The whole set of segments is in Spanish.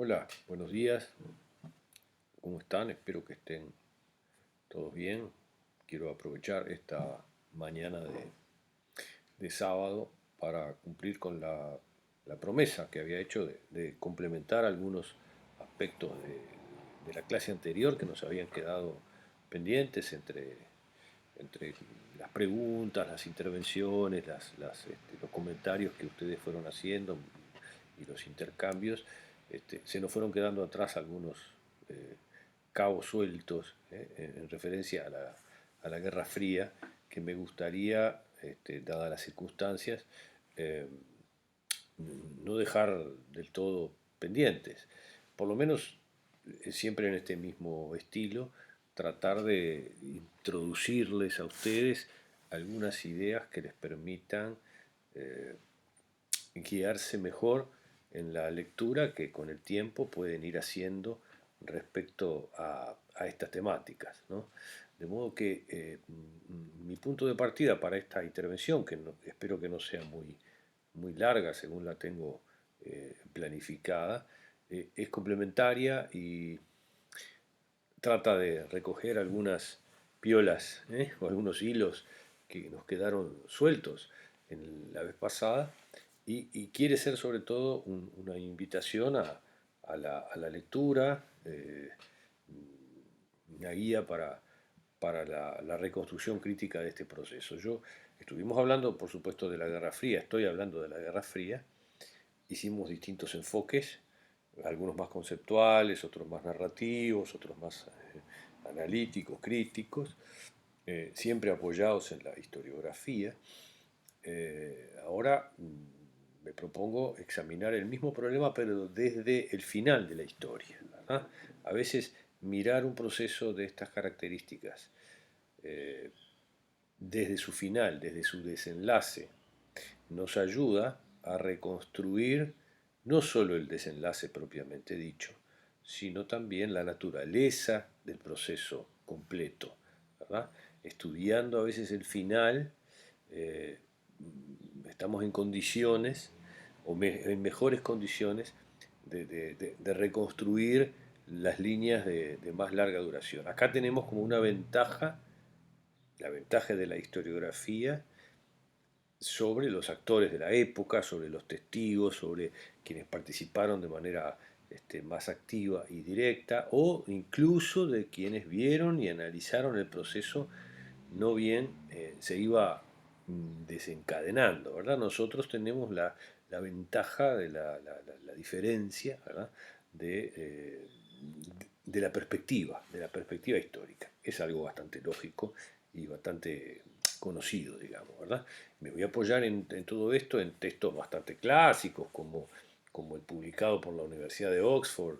Hola, buenos días. ¿Cómo están? Espero que estén todos bien. Quiero aprovechar esta mañana de sábado para cumplir con la promesa que había hecho de complementar algunos aspectos de la clase anterior que nos habían quedado pendientes entre las preguntas, las intervenciones, los comentarios que ustedes fueron haciendo y los intercambios. Se nos fueron quedando atrás algunos eh, cabos sueltos en referencia a la Guerra Fría que me gustaría, dadas las circunstancias, eh, no dejar del todo pendientes. Por lo menos siempre en este mismo estilo, tratar de introducirles a ustedes algunas ideas que les permitan eh, guiarse mejor en la lectura que con el tiempo pueden ir haciendo respecto a estas temáticas, ¿no? De modo que mi punto de partida para esta intervención, que espero que no sea muy larga según la tengo planificada, es complementaria y trata de recoger algunas piolas o algunos hilos que nos quedaron sueltos en la vez pasada y quiere ser sobre todo una invitación a la lectura, una guía para la reconstrucción crítica de este proceso. Estuvimos hablando, por supuesto, de la Guerra Fría, estoy hablando de la Guerra Fría, hicimos distintos enfoques, algunos más conceptuales, otros más narrativos, otros más analíticos, críticos, siempre apoyados en la historiografía. Ahora me propongo examinar el mismo problema, pero desde el final de la historia, ¿verdad? A veces mirar un proceso de estas características eh, desde su final, desde su desenlace, nos ayuda a reconstruir no solo el desenlace propiamente dicho, sino también la naturaleza del proceso completo, ¿verdad? Estudiando a veces el final, eh, estamos en condiciones, en mejores condiciones, de reconstruir las líneas de más larga duración. Acá tenemos como una ventaja, la ventaja de la historiografía, sobre los actores de la época, sobre los testigos, sobre quienes participaron de manera más activa y directa, o incluso de quienes vieron y analizaron el proceso, no bien se iba desencadenando, ¿verdad? Nosotros tenemos la ventaja de la diferencia, ¿verdad? De, eh, de la perspectiva histórica. Es algo bastante lógico y bastante conocido, digamos, ¿verdad? Me voy a apoyar en todo esto en textos bastante clásicos, como el publicado por la Universidad de Oxford,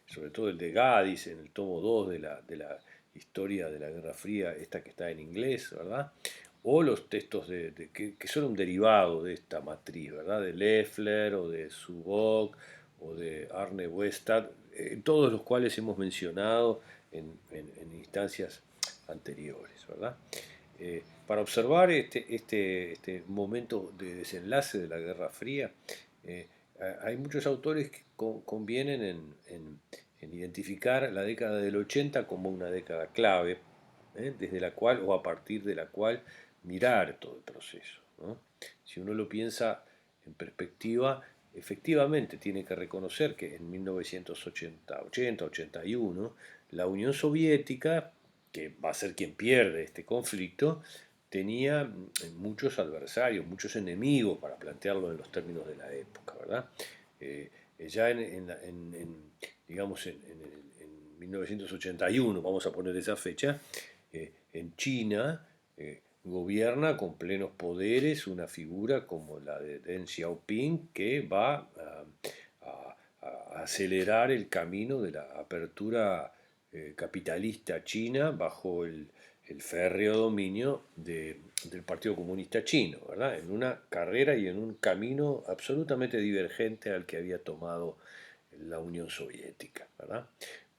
sobre todo el de Gaddis, en el tomo 2 de la historia de la Guerra Fría, esta que está en inglés, ¿verdad? O los textos que son un derivado de esta matriz, ¿verdad? De Loeffler o de Subok o de Arne Westad, todos los cuales hemos mencionado en instancias anteriores, ¿verdad? Para observar este momento de desenlace de la Guerra Fría, eh, hay muchos autores que convienen en identificar la década del 80 como una década clave, desde la cual o a partir de la cual mirar todo el proceso, ¿no? Si uno lo piensa en perspectiva, efectivamente tiene que reconocer que en 1980, 81, la Unión Soviética, que va a ser quien pierde este conflicto, tenía muchos adversarios, muchos enemigos, para plantearlo en los términos de la época, ¿verdad? Ya digamos, en 1981, vamos a poner esa fecha, en China gobierna con plenos poderes una figura como la de Deng Xiaoping, que va a acelerar el camino de la apertura capitalista china bajo el férreo dominio del Partido Comunista Chino, ¿verdad? En una carrera y en un camino absolutamente divergente al que había tomado la Unión Soviética, ¿verdad?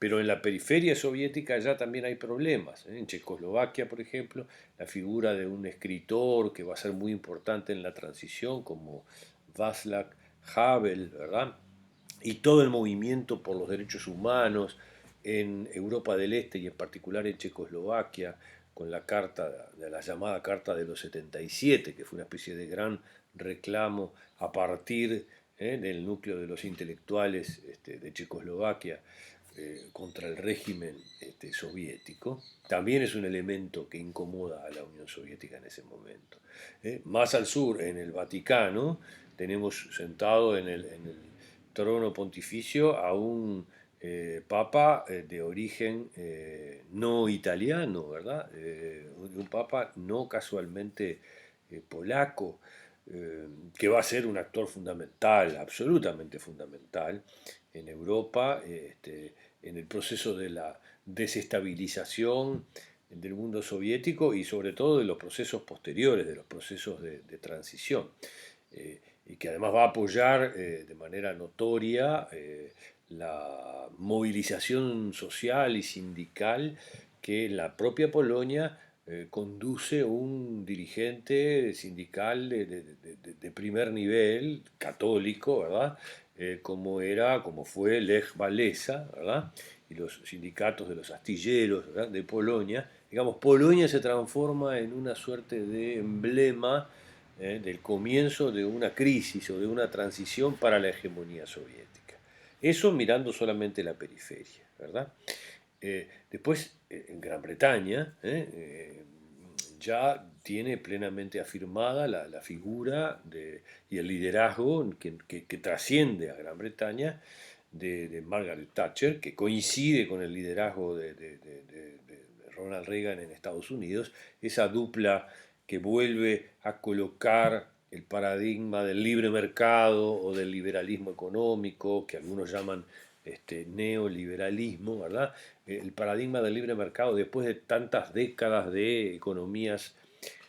Pero en la periferia soviética ya también hay problemas, ¿eh? En Checoslovaquia, por ejemplo, la figura de un escritor que va a ser muy importante en la transición, como Václav Havel, ¿verdad? y todo el movimiento por los derechos humanos en Europa del Este y en particular en Checoslovaquia, con la carta, de la llamada Carta de los 77, que fue una especie de gran reclamo a partir del núcleo de los intelectuales de Checoslovaquia contra el régimen soviético, también es un elemento que incomoda a la Unión Soviética en ese momento. Más al sur, en el Vaticano, tenemos sentado en el trono pontificio a un papa de origen no italiano, ¿verdad? Un papa no casualmente polaco, que va a ser un actor fundamental, absolutamente fundamental, en Europa, en el proceso de la desestabilización del mundo soviético y sobre todo de los procesos posteriores, de los procesos de transición. Y que además va a apoyar de manera notoria la movilización social y sindical que en la propia Polonia conduce un dirigente sindical de primer nivel, católico, ¿verdad? Como fue Lech Walesa, ¿verdad? Y los sindicatos de los astilleros, ¿verdad? De Polonia. Digamos, Polonia se transforma en una suerte de emblema del comienzo de una crisis o de una transición para la hegemonía soviética. Eso mirando solamente la periferia, ¿verdad? Después, en Gran Bretaña, ya tiene plenamente afirmada la figura y el liderazgo que trasciende a Gran Bretaña de Margaret Thatcher, que coincide con el liderazgo de Ronald Reagan en Estados Unidos, esa dupla que vuelve a colocar el paradigma del libre mercado o del liberalismo económico, que algunos llaman neoliberalismo, ¿verdad? El paradigma del libre mercado después de tantas décadas de economías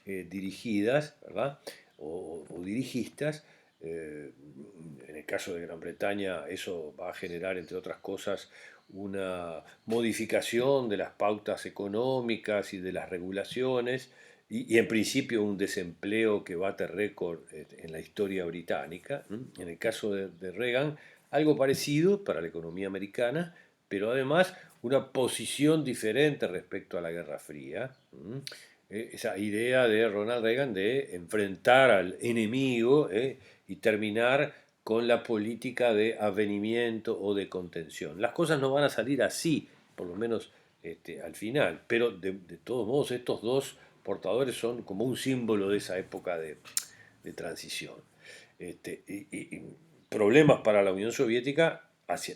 dirigidas, ¿verdad? O dirigistas. En el caso de Gran Bretaña, eso va a generar, entre otras cosas, una modificación de las pautas económicas y de las regulaciones, y en principio un desempleo que bate récord en la historia británica. En el caso de Reagan, algo parecido para la economía americana, pero además una posición diferente respecto a la Guerra Fría. Esa idea de Ronald Reagan de enfrentar al enemigo y terminar con la política de avenimiento o de contención. Las cosas no van a salir así, por lo menos al final, pero de todos modos estos dos portadores son como un símbolo de esa época de transición. Y problemas para la Unión Soviética hacia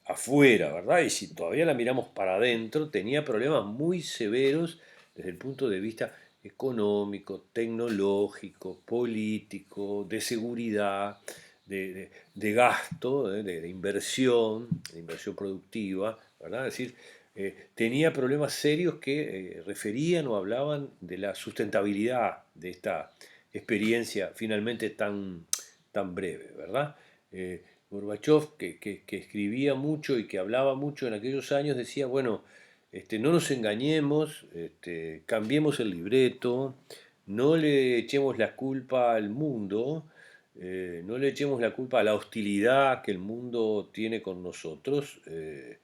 afuera, ¿verdad? Y si todavía la miramos para adentro, tenía problemas muy severos desde el punto de vista económico, tecnológico, político, de seguridad, de gasto, de inversión, de inversión productiva, ¿verdad? Es decir, tenía problemas serios que referían o hablaban de la sustentabilidad de esta experiencia finalmente tan breve, ¿verdad? Gorbachev, que escribía mucho y que hablaba mucho en aquellos años, decía, bueno, no nos engañemos, cambiemos el libreto, no le echemos la culpa al mundo, no le echemos la culpa a la hostilidad que el mundo tiene con nosotros. Eh,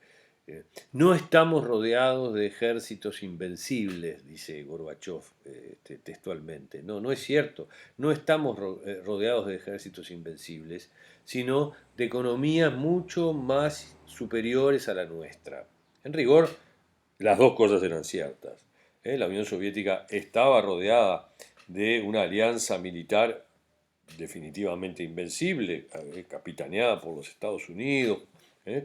no estamos rodeados de ejércitos invencibles, dice Gorbachev textualmente. No, no es cierto. No estamos rodeados de ejércitos invencibles, sino de economías mucho más superiores a la nuestra. En rigor, las dos cosas eran ciertas. La Unión Soviética estaba rodeada de una alianza militar definitivamente invencible, capitaneada por los Estados Unidos,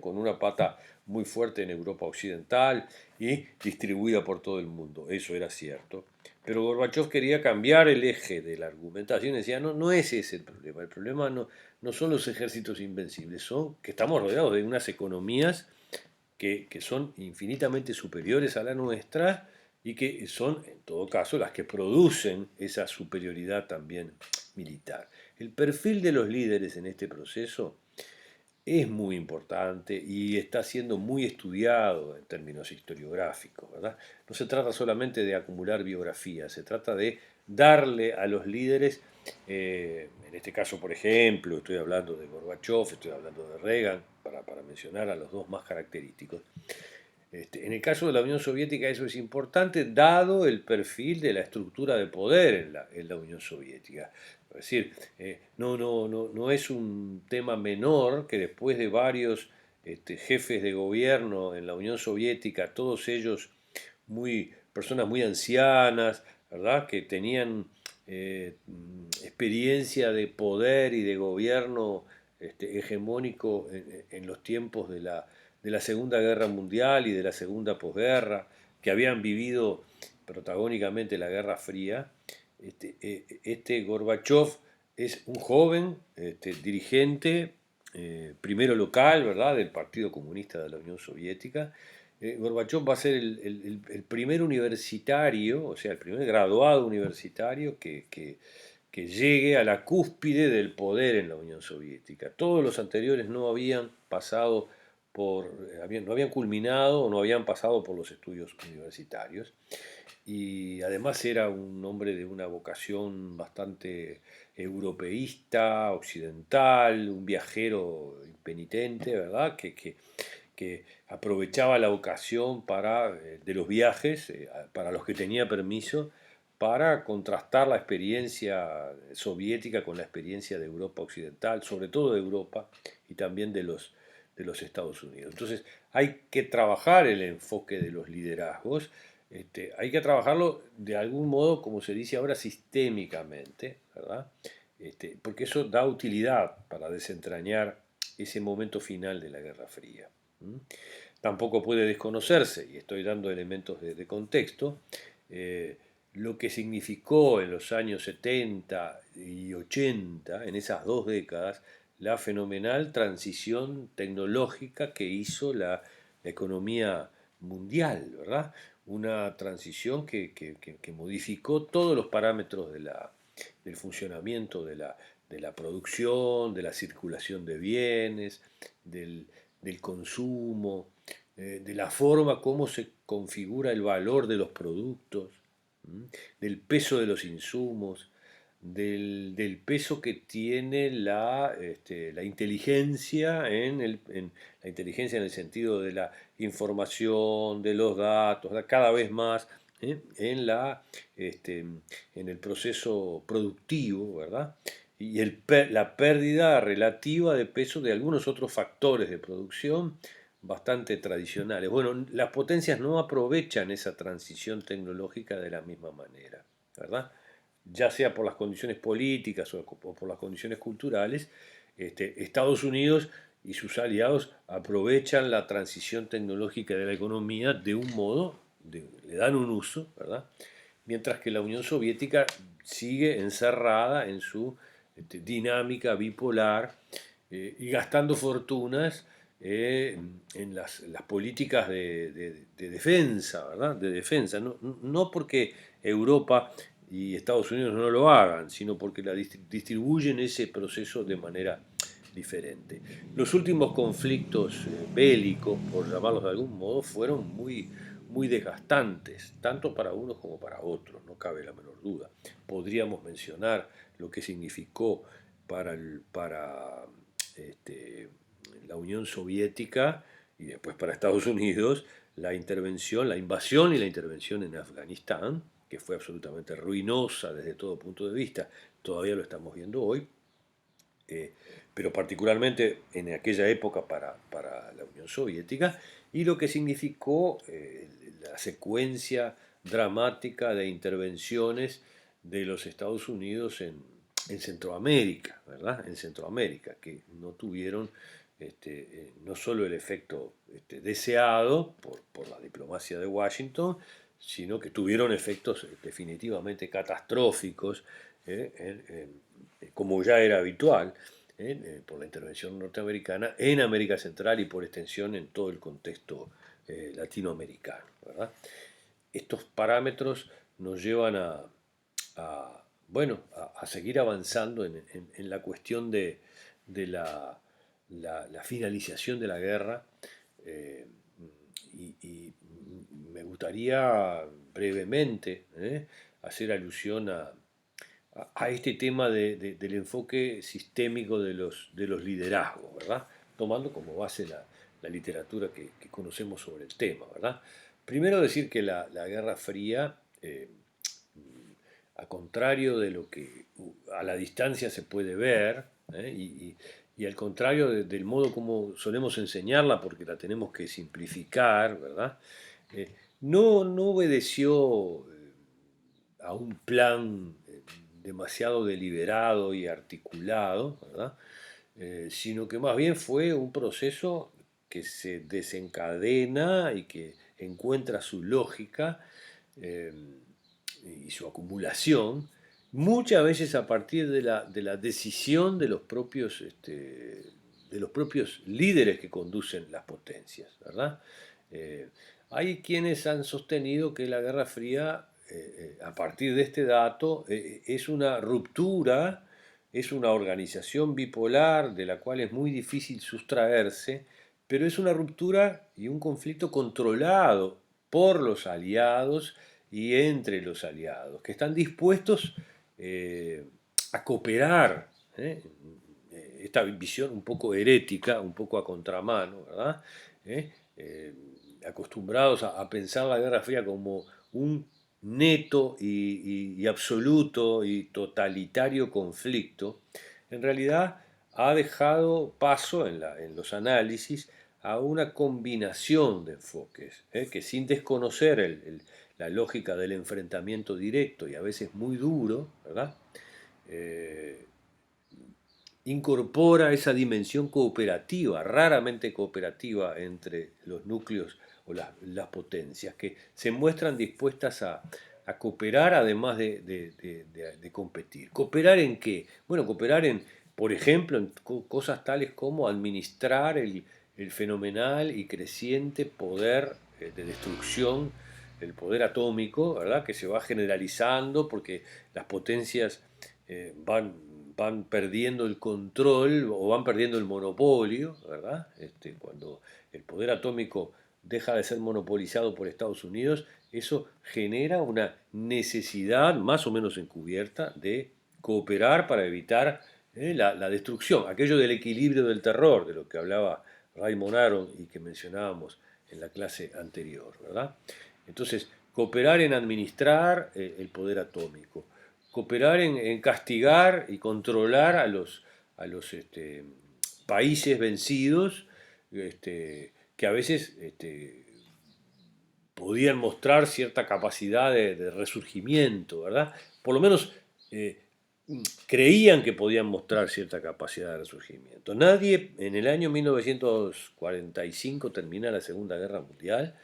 con una pata muy fuerte en Europa Occidental y distribuida por todo el mundo. Eso era cierto. Pero Gorbachev quería cambiar el eje de la argumentación. Decía, no, no es ese el problema. El problema no son los ejércitos invencibles, son que estamos rodeados de unas economías que son infinitamente superiores a la nuestra y que son, en todo caso, las que producen esa superioridad también militar. El perfil de los líderes en este proceso es muy importante y está siendo muy estudiado en términos historiográficos, ¿verdad? No se trata solamente de acumular biografías, se trata de darle a los líderes En este caso, por ejemplo, estoy hablando de Gorbachev, estoy hablando de Reagan, para mencionar a los dos más característicos. En el caso de la Unión Soviética eso es importante, dado el perfil de la estructura de poder en la Unión Soviética. Es decir, no es un tema menor que después de varios jefes de gobierno en la Unión Soviética, todos ellos personas muy ancianas, ¿verdad? Que tenían experiencia de poder y de gobierno hegemónico en los tiempos de la Segunda Guerra Mundial y de la Segunda Posguerra, que habían vivido protagónicamente la Guerra Fría. Gorbachev es un joven dirigente, primero local, ¿verdad?, del Partido Comunista de la Unión Soviética. Gorbachev va a ser el primer universitario, o sea, el primer graduado universitario que llegue a la cúspide del poder en la Unión Soviética. Todos los anteriores no habían pasado no habían culminado o no habían pasado por los estudios universitarios. Y además era un hombre de una vocación bastante europeísta, occidental, un viajero impenitente, ¿verdad? Que aprovechaba la ocasión de los viajes, para los que tenía permiso, para contrastar la experiencia soviética con la experiencia de Europa occidental, sobre todo de Europa y también de los Estados Unidos. Entonces hay que trabajar el enfoque de los liderazgos, hay que trabajarlo de algún modo, como se dice ahora, sistémicamente, ¿verdad? Porque eso da utilidad para desentrañar ese momento final de la Guerra Fría. ¿Mm? Tampoco puede desconocerse, y estoy dando elementos de contexto, eh, lo que significó en los años 70 y 80, en esas dos décadas, la fenomenal transición tecnológica que hizo la economía mundial, ¿verdad? Una transición que modificó todos los parámetros del funcionamiento de la producción, de la circulación de bienes, del, del consumo, de la forma como se configura el valor de los productos, del peso de los insumos, del peso que tiene la inteligencia la inteligencia en el sentido de la información, de los datos, cada vez más en el proceso productivo, ¿verdad? Y la pérdida relativa de peso de algunos otros factores de producción bastante tradicionales. Bueno, las potencias no aprovechan esa transición tecnológica de la misma manera, ¿verdad? Ya sea por las condiciones políticas o por las condiciones culturales, Estados Unidos y sus aliados aprovechan la transición tecnológica de la economía de un modo, le dan un uso, ¿verdad? Mientras que la Unión Soviética sigue encerrada en su dinámica bipolar, y gastando fortunas en las políticas de defensa, ¿verdad? De defensa, no porque Europa y Estados Unidos no lo hagan, sino porque distribuyen ese proceso de manera diferente. Los últimos conflictos bélicos, por llamarlos de algún modo, fueron muy desgastantes, tanto para unos como para otros, no cabe la menor duda. Podríamos mencionar lo que significó para la Unión Soviética y después para Estados Unidos la intervención, la invasión y la intervención en Afganistán, que fue absolutamente ruinosa desde todo punto de vista. Todavía lo estamos viendo hoy, eh, pero particularmente en aquella época para la Unión Soviética, y lo que significó la secuencia dramática de intervenciones de los Estados Unidos en Centroamérica, ¿verdad? En Centroamérica, que no tuvieron no solo el efecto deseado por la diplomacia de Washington, sino que tuvieron efectos definitivamente catastróficos, como ya era habitual, por la intervención norteamericana en América Central y por extensión en todo el contexto latinoamericano, ¿verdad? Estos parámetros nos llevan bueno, a seguir avanzando en la cuestión de la finalización de la guerra, eh, y me gustaría brevemente hacer alusión a este tema del enfoque sistémico de los liderazgos, ¿verdad? Tomando como base la literatura que conocemos sobre el tema, ¿verdad? Primero decir que la Guerra Fría, a contrario de lo que a la distancia se puede ver, y al contrario del modo como solemos enseñarla, porque la tenemos que simplificar, ¿verdad? No obedeció a un plan demasiado deliberado y articulado, ¿verdad? Sino que más bien fue un proceso que se desencadena y que encuentra su lógica eh, y su acumulación, muchas veces a partir de la decisión de los propios líderes que conducen las potencias, ¿verdad? Eh, Hay quienes han sostenido que la Guerra Fría, a partir de este dato, es una ruptura, es una organización bipolar de la cual es muy difícil sustraerse, pero es una ruptura y un conflicto controlado por los aliados y entre los aliados, que están dispuestos eh, a cooperar. ¿Eh? Esta visión un poco herética, un poco a contramano, ¿verdad? ¿Eh? Acostumbrados a pensar la Guerra Fría como un neto y absoluto y totalitario conflicto, en realidad ha dejado paso en los análisis a una combinación de enfoques, que sin desconocer la lógica del enfrentamiento directo y a veces muy duro, ¿verdad? Eh, Incorpora esa dimensión cooperativa, raramente cooperativa entre los núcleos o las potencias, que se muestran dispuestas a cooperar además de competir. ¿Cooperar en qué? Bueno, cooperar en, por ejemplo, en cosas tales como administrar el fenomenal y creciente poder de destrucción, el poder atómico, ¿verdad? Que se va generalizando porque las potencias van perdiendo el control o van perdiendo el monopolio, ¿verdad? Cuando el poder atómico deja de ser monopolizado por Estados Unidos, eso genera una necesidad más o menos encubierta de cooperar para evitar la destrucción, aquello del equilibrio del terror, de lo que hablaba Raymond Aron y que mencionábamos en la clase anterior, ¿verdad? Entonces, cooperar en administrar el poder atómico, cooperar en castigar y controlar a los países vencidos, que a veces podían mostrar cierta capacidad de resurgimiento, ¿verdad? Por lo menos eh, creían que podían mostrar cierta capacidad de resurgimiento. Nadie en el año 1945 termina la Segunda Guerra Mundial,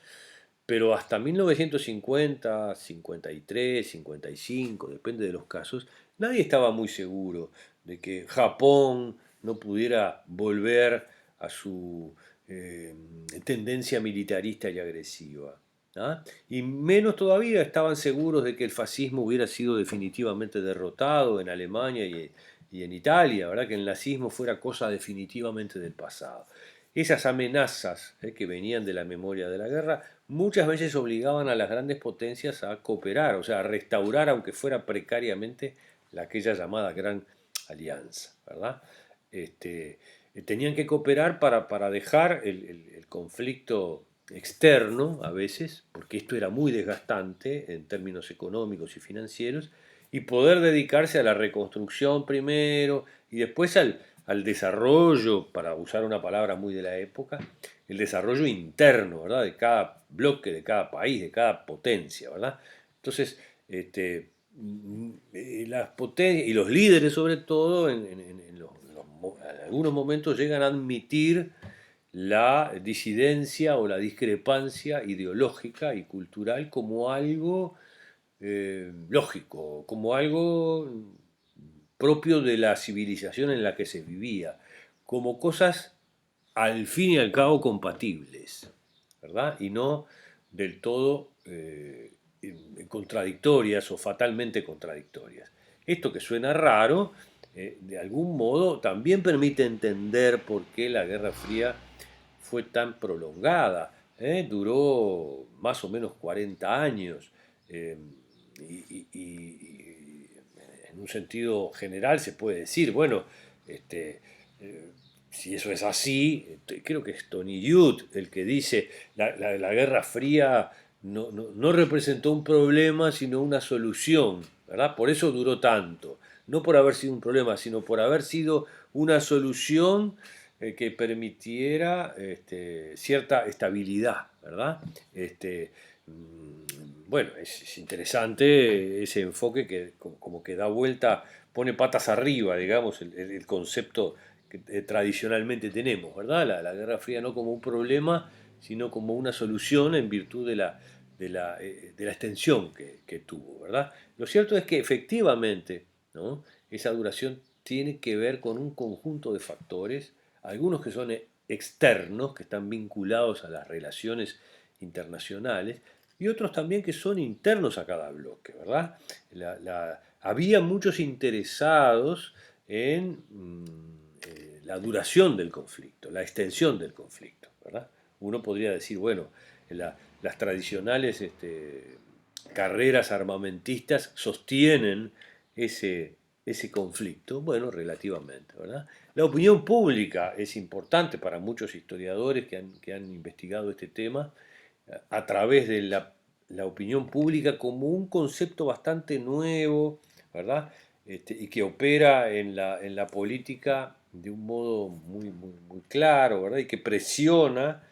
pero hasta 1950, 53, 55, depende de los casos, nadie estaba muy seguro de que Japón no pudiera volver a su tendencia militarista y agresiva. ¿Ah? Y menos todavía estaban seguros de que el fascismo hubiera sido definitivamente derrotado en Alemania y en Italia, ¿verdad? Que el nazismo fuera cosa definitivamente del pasado. Esas amenazas que venían de la memoria de la guerra muchas veces obligaban a las grandes potencias a cooperar, o sea, a restaurar, aunque fuera precariamente, aquella llamada Gran Alianza, ¿verdad? Tenían que cooperar para dejar el conflicto externo a veces, porque esto era muy desgastante en términos económicos y financieros, y poder dedicarse a la reconstrucción primero y después al desarrollo, para usar una palabra muy de la época, el desarrollo interno, ¿verdad? De cada bloque, de cada país, de cada potencia, ¿verdad? Entonces, las potencias y los líderes sobre todo en algunos momentos llegan a admitir la disidencia o la discrepancia ideológica y cultural como algo lógico, como algo propio de la civilización en la que se vivía, como cosas al fin y al cabo compatibles, ¿verdad? Y no del todo contradictorias o fatalmente contradictorias. Esto que suena raro, de algún modo también permite entender por qué la Guerra Fría fue tan prolongada. Duró más o menos 40 años. eh, y en un sentido general se puede decir, bueno, este, eh, si eso es así, creo que es Tony Judt el que dice, la Guerra Fría no representó un problema, sino una solución, ¿verdad? Por eso duró tanto, no por haber sido un problema, sino por haber sido una solución que permitiera cierta estabilidad, ¿verdad? Este, bueno, es interesante ese enfoque que como que da vuelta, pone patas arriba, digamos, el concepto que tradicionalmente tenemos, ¿verdad? La Guerra Fría no como un problema, sino como una solución en virtud de la extensión que tuvo, ¿verdad? Lo cierto es que efectivamente, ¿no? Esa duración tiene que ver con un conjunto de factores, algunos que son externos, que están vinculados a las relaciones internacionales, y otros también que son internos a cada bloque, ¿verdad? Había muchos interesados en la duración del conflicto, la extensión del conflicto, ¿verdad? Uno podría decir, bueno, las tradicionales carreras armamentistas sostienen ese conflicto, bueno, relativamente, ¿verdad? La opinión pública es importante para muchos historiadores que han investigado este tema, a través de la opinión pública como un concepto bastante nuevo, ¿verdad? Y que opera en la política de un modo muy claro, ¿verdad? Y que presiona,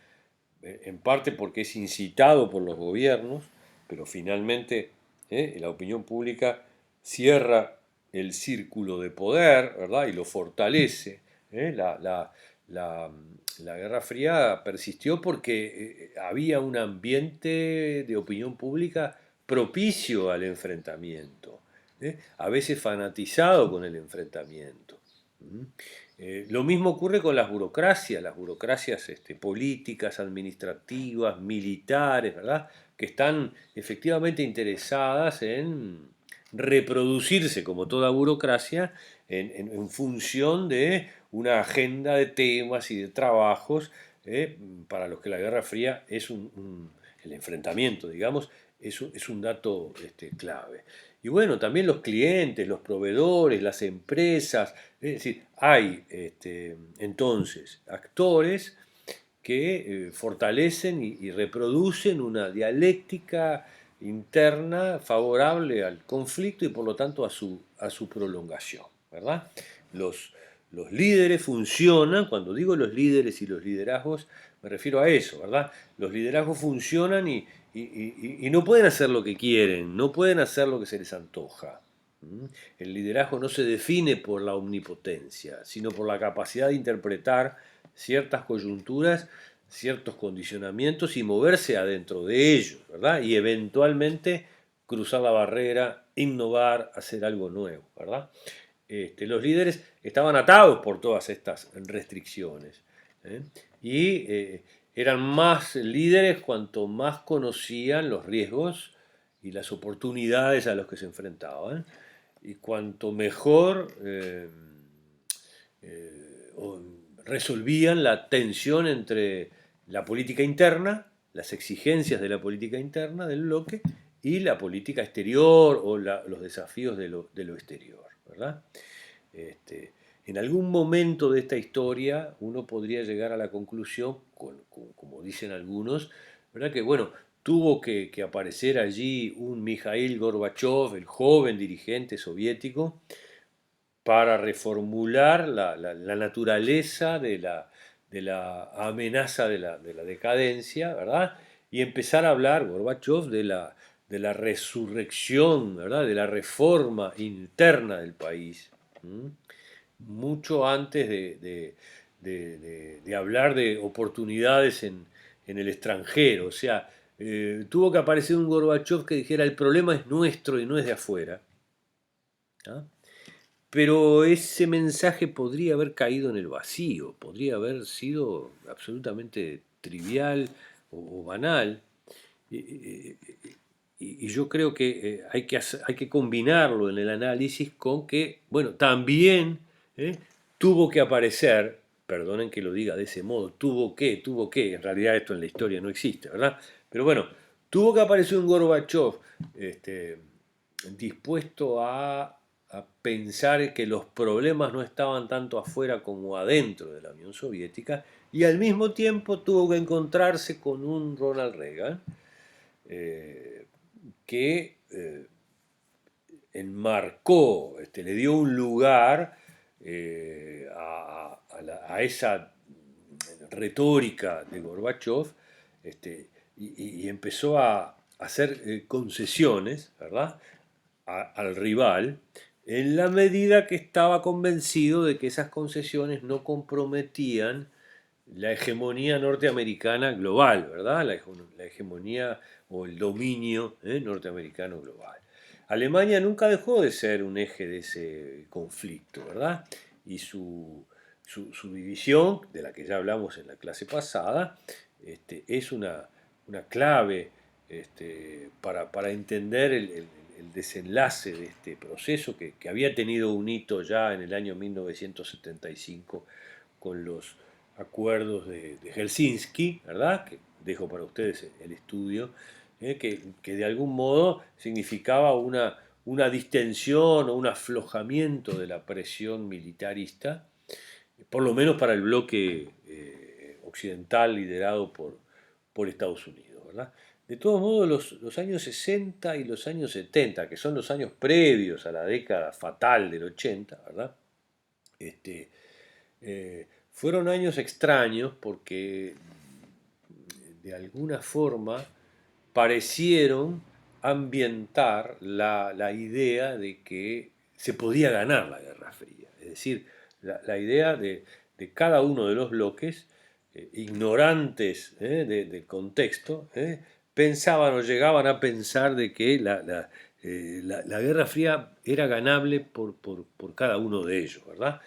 en parte porque es incitado por los gobiernos, pero finalmente la opinión pública cierra el círculo de poder, ¿verdad? Y lo fortalece. ¿eh? La Guerra Fría persistió porque había un ambiente de opinión pública propicio al enfrentamiento, a veces fanatizado con el enfrentamiento. ¿Mm? Lo mismo ocurre con las burocracias políticas, administrativas, militares, ¿verdad? Que están efectivamente interesadas en reproducirse, como toda burocracia, en función de una agenda de temas y de trabajos, para los que la Guerra Fría es el enfrentamiento, digamos, es un dato clave. Y bueno, también los clientes, los proveedores, las empresas, es decir, hay entonces actores que fortalecen y reproducen una dialéctica interna favorable al conflicto y por lo tanto a su prolongación, ¿verdad? Los, los líderes funcionan, cuando digo los líderes y los liderazgos, me refiero a eso, ¿verdad? Los liderazgos funcionan y no pueden hacer lo que quieren, no pueden hacer lo que se les antoja. ¿Mm? El liderazgo no se define por la omnipotencia, sino por la capacidad de interpretar ciertas coyunturas, ciertos condicionamientos y moverse adentro de ellos, ¿verdad? Y eventualmente cruzar la barrera, innovar, hacer algo nuevo, ¿verdad? Los líderes estaban atados por todas estas restricciones, ¿eh? Y eran más líderes cuanto más conocían los riesgos y las oportunidades a los que se enfrentaban, y cuanto mejor resolvían la tensión entre la política interna, las exigencias de la política interna del bloque, y la política exterior o los desafíos de lo exterior, ¿verdad? Este, en algún momento de esta historia uno podría llegar a la conclusión, como dicen algunos, ¿verdad? Que bueno, tuvo que aparecer allí un Mikhail Gorbachev, el joven dirigente soviético, para reformular la naturaleza de la amenaza de la decadencia, ¿verdad? Y empezar a hablar, Gorbachev, de la resurrección, ¿verdad? De la reforma interna del país. ¿Mm? Mucho antes de hablar de oportunidades en el extranjero. O sea, tuvo que aparecer un Gorbachev que dijera el problema es nuestro y no es de afuera. ¿Ah? Pero ese mensaje podría haber caído en el vacío, podría haber sido absolutamente trivial o banal. Y, y yo creo que hay que combinarlo en el análisis con que, bueno, también tuvo que aparecer, perdonen que lo diga de ese modo, tuvo que, en realidad esto en la historia no existe, ¿verdad? Pero bueno, tuvo que aparecer un Gorbachev este, dispuesto a pensar que los problemas no estaban tanto afuera como adentro de la Unión Soviética, y al mismo tiempo tuvo que encontrarse con un Ronald Reagan eh, que enmarcó, le dio un lugar a esa retórica de Gorbachev, y empezó a hacer concesiones, ¿verdad?, al rival, en la medida que estaba convencido de que esas concesiones no comprometían la hegemonía norteamericana global, ¿verdad? La hegemonía o el dominio norteamericano global. Alemania nunca dejó de ser un eje de ese conflicto, ¿verdad? Y su división, de la que ya hablamos en la clase pasada, es una clave para entender el desenlace de este proceso que había tenido un hito ya en el año 1975 con los acuerdos de Helsinki, ¿verdad? Que dejo para ustedes el estudio, que de algún modo significaba una distensión o un aflojamiento de la presión militarista, por lo menos para el bloque occidental liderado por Estados Unidos, ¿verdad? De todos modos, los años 60 y los años 70, que son los años previos a la década fatal del 80, ¿verdad? Fueron años extraños porque de alguna forma parecieron ambientar la idea de que se podía ganar la Guerra Fría. Es decir, la idea de cada uno de los bloques, ignorantes del contexto, pensaban o llegaban a pensar de que la Guerra Fría era ganable por cada uno de ellos, ¿verdad?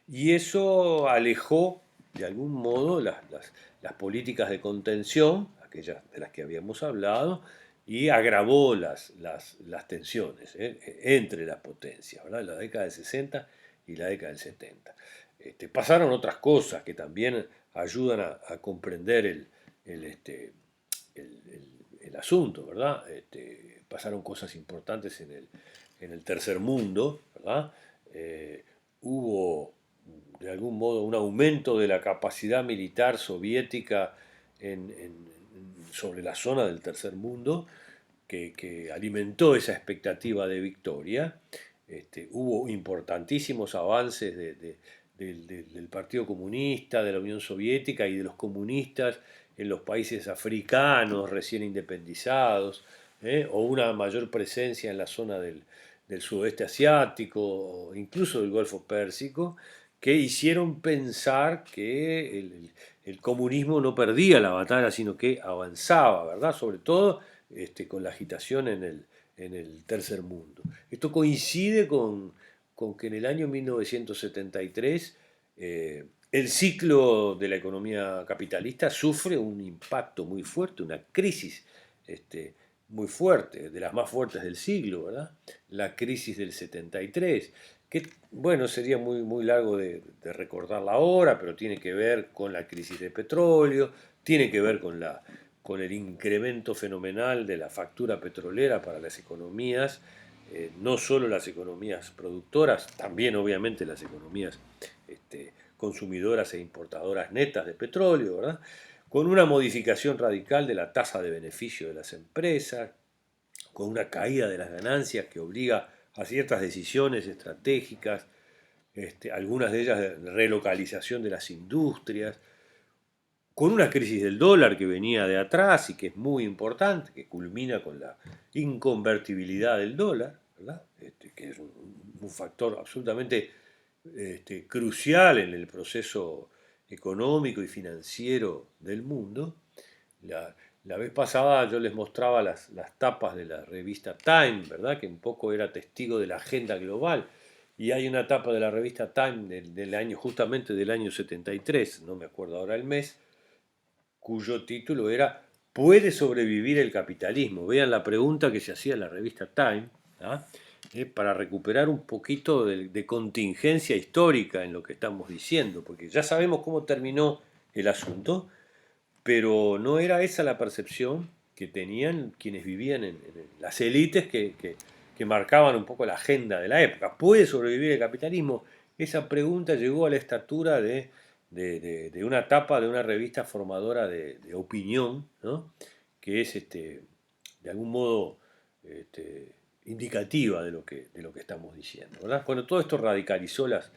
Y eso alejó de algún modo las políticas de contención, aquellas de las que habíamos hablado, y agravó las tensiones entre las potencias, ¿verdad? La década del 60 y la década del 70. Pasaron otras cosas que también ayudan a comprender el asunto, ¿verdad? Pasaron cosas importantes en el tercer mundo, ¿verdad? Hubo de algún modo un aumento de la capacidad militar soviética sobre la zona del tercer mundo que alimentó esa expectativa de victoria. Hubo importantísimos avances del Partido Comunista, de la Unión Soviética y de los comunistas en los países africanos recién independizados, o una mayor presencia en la zona del sudeste asiático, incluso del Golfo Pérsico, que hicieron pensar que el comunismo no perdía la batalla, sino que avanzaba, ¿verdad? Sobre todo con la agitación en el tercer mundo. Esto coincide con que en el año 1973 el ciclo de la economía capitalista sufre un impacto muy fuerte, una crisis muy fuerte, de las más fuertes del siglo, ¿verdad? La crisis del 73, que, bueno, sería muy largo de recordarla ahora, pero tiene que ver con la crisis de petróleo, tiene que ver con el incremento fenomenal de la factura petrolera para las economías, no solo las economías productoras, también obviamente las economías consumidoras e importadoras netas de petróleo, ¿verdad? Con una modificación radical de la tasa de beneficio de las empresas, con una caída de las ganancias que obliga a ciertas decisiones estratégicas, algunas de ellas de relocalización de las industrias, con una crisis del dólar que venía de atrás y que es muy importante, que culmina con la inconvertibilidad del dólar, ¿verdad? Que es un factor absolutamente crucial en el proceso económico y financiero del mundo. La vez pasada yo les mostraba las tapas de la revista Time, ¿verdad? Que un poco era testigo de la agenda global. Y hay una tapa de la revista Time del año, justamente del año 73, no me acuerdo ahora el mes, cuyo título era ¿Puede sobrevivir el capitalismo? Vean la pregunta que se hacía en la revista Time, ¿ah? Para recuperar un poquito de contingencia histórica en lo que estamos diciendo, porque ya sabemos cómo terminó el asunto, pero no era esa la percepción que tenían quienes vivían en las élites que marcaban un poco la agenda de la época. ¿Puede sobrevivir el capitalismo? Esa pregunta llegó a la estatura de una tapa de una revista formadora de opinión, ¿no? Que es de algún modo este, indicativa de lo que estamos diciendo, ¿verdad? Bueno, todo esto radicalizó las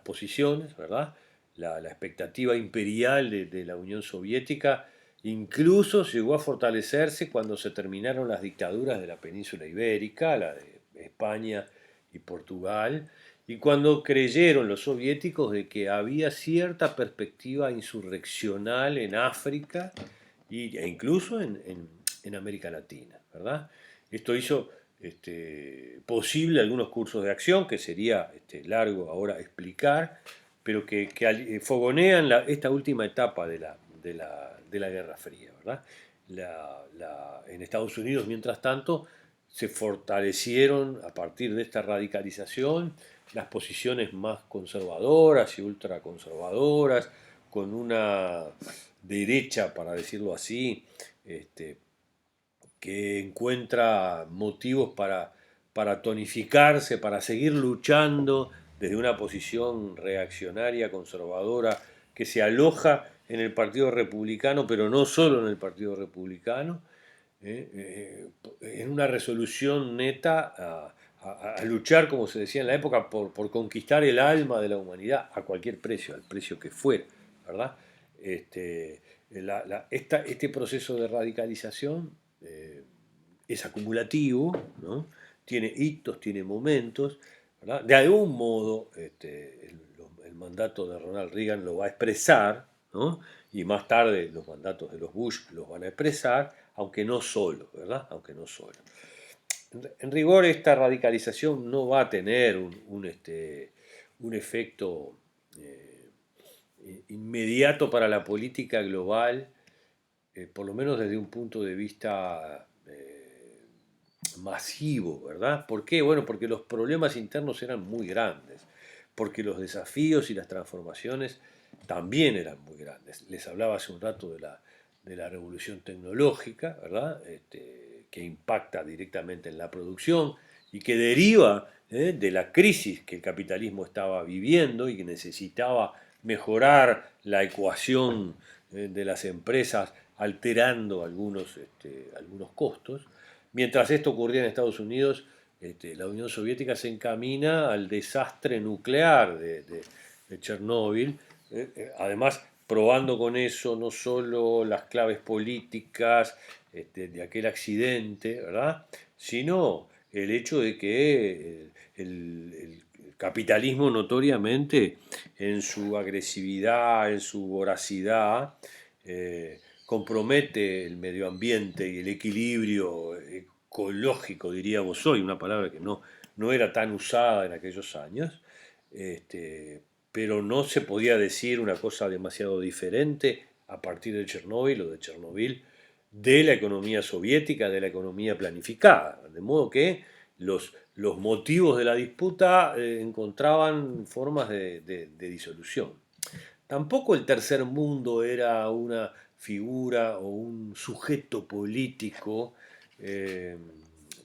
posiciones, ¿verdad? La expectativa imperial de la Unión Soviética incluso llegó a fortalecerse cuando se terminaron las dictaduras de la península ibérica, la de España y Portugal, y cuando creyeron los soviéticos de que había cierta perspectiva insurreccional en África e incluso en América Latina, ¿verdad? Esto hizo posible algunos cursos de acción, que sería largo ahora explicar, pero que fogonean esta última etapa de la Guerra Fría, ¿verdad? En Estados Unidos, mientras tanto, se fortalecieron a partir de esta radicalización las posiciones más conservadoras y ultraconservadoras, con una derecha, para decirlo así, este, que encuentra motivos para tonificarse, para seguir luchando desde una posición reaccionaria, conservadora, que se aloja en el Partido Republicano, pero no solo en el Partido Republicano, en una resolución neta a luchar, como se decía en la época, por conquistar el alma de la humanidad a cualquier precio, al precio que fuera, ¿verdad? Este, este proceso de radicalización es acumulativo, ¿no? Tiene hitos, tiene momentos, ¿verdad? De algún modo el mandato de Ronald Reagan lo va a expresar, ¿no? Y más tarde los mandatos de los Bush los van a expresar, aunque no solo, ¿verdad? Aunque no solo. En rigor, esta radicalización no va a tener un efecto inmediato para la política global, por lo menos desde un punto de vista masivo, ¿verdad? ¿Por qué? Bueno, porque los problemas internos eran muy grandes, porque los desafíos y las transformaciones también eran muy grandes. Les hablaba hace un rato de la revolución tecnológica, ¿verdad? Que impacta directamente en la producción y que deriva de la crisis que el capitalismo estaba viviendo y que necesitaba mejorar la ecuación de las empresas alterando algunos costos. Mientras esto ocurría en Estados Unidos, la Unión Soviética se encamina al desastre nuclear de Chernóbil, además probando con eso no solo las claves políticas de aquel accidente, ¿verdad? Sino el hecho de que el capitalismo notoriamente en su agresividad, en su voracidad, compromete el medio ambiente y el equilibrio ecológico, diríamos hoy, una palabra que no era tan usada en aquellos años, este, pero no se podía decir una cosa demasiado diferente a partir de Chernóbil o de Chernobyl de la economía soviética, de la economía planificada. De modo que los motivos de la disputa encontraban formas de disolución. Tampoco el tercer mundo era una figura o un sujeto político eh,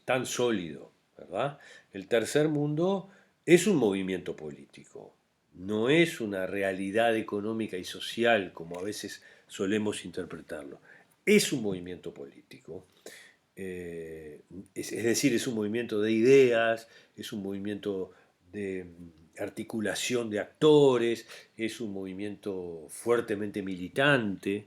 tan sólido, ¿verdad? El tercer mundo es un movimiento político, no es una realidad económica y social como a veces solemos interpretarlo. Es un movimiento político, es decir, es un movimiento de ideas, es un movimiento de articulación de actores, es un movimiento fuertemente militante,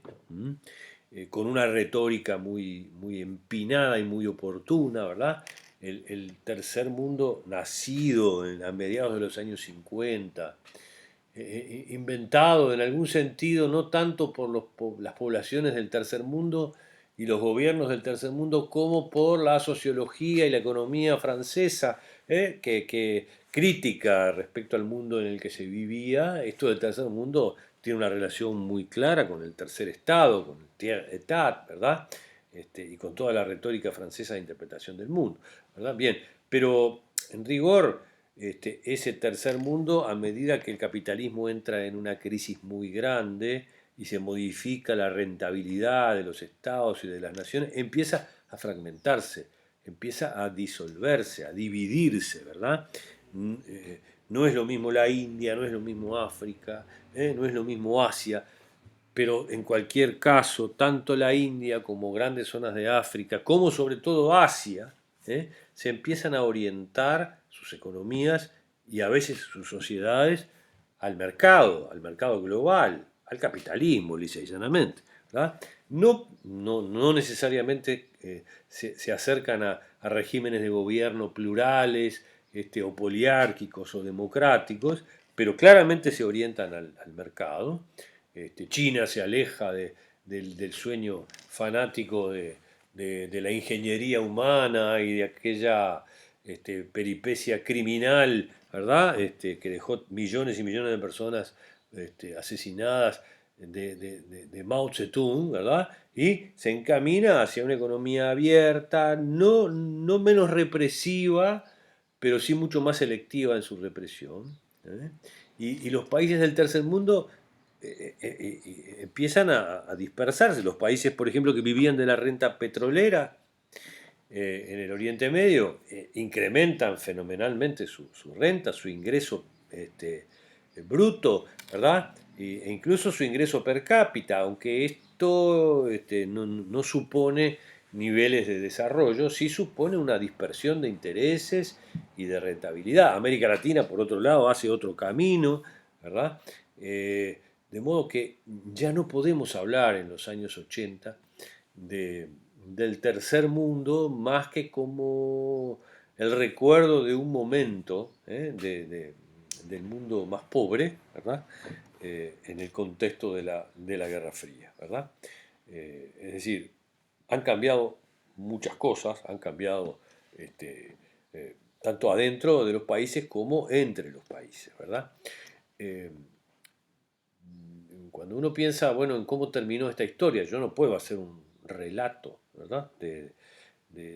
con una retórica muy empinada y muy oportuna, ¿verdad? El tercer mundo, nacido a mediados de los años 50, inventado en algún sentido no tanto por las poblaciones del tercer mundo y los gobiernos del tercer mundo como por la sociología y la economía francesa, que crítica respecto al mundo en el que se vivía. Esto del tercer mundo tiene una relación muy clara con el tercer estado, con el tiers-état, ¿verdad? Y con toda la retórica francesa de interpretación del mundo, ¿verdad? Bien, pero en rigor ese tercer mundo, a medida que el capitalismo entra en una crisis muy grande y se modifica la rentabilidad de los estados y de las naciones, empieza a fragmentarse empieza a disolverse, a dividirse, ¿verdad? No es lo mismo la India, no es lo mismo África, no es lo mismo Asia, pero en cualquier caso, tanto la India como grandes zonas de África, como sobre todo Asia, se empiezan a orientar sus economías y a veces sus sociedades al mercado global, al capitalismo, lisa y llanamente. ¿Verdad? No necesariamente se acercan a regímenes de gobierno plurales, o poliárquicos o democráticos, pero claramente se orientan al mercado. China se aleja del sueño fanático de la ingeniería humana y de aquella peripecia criminal, ¿verdad? Que dejó millones y millones de personas asesinadas de Mao Zedong, ¿verdad? Y se encamina hacia una economía abierta, no menos represiva, pero sí mucho más selectiva en su represión. ¿Eh? Y los países del tercer mundo empiezan a dispersarse. Los países, por ejemplo, que vivían de la renta petrolera en el Oriente Medio, incrementan fenomenalmente su renta, su ingreso bruto, ¿verdad? E incluso su ingreso per cápita, aunque esto no supone niveles de desarrollo, sí supone una dispersión de intereses y de rentabilidad. América Latina, por otro lado, hace otro camino, ¿verdad? De modo que ya no podemos hablar en los años 80 de, del tercer mundo más que como el recuerdo de un momento del mundo más pobre, ¿verdad? En el contexto de la Guerra Fría, ¿verdad? Es decir, han cambiado muchas cosas, han cambiado tanto adentro de los países como entre los países, ¿verdad? Eh, Cuando uno piensa, bueno, en cómo terminó esta historia, yo no puedo hacer un relato, ¿verdad? De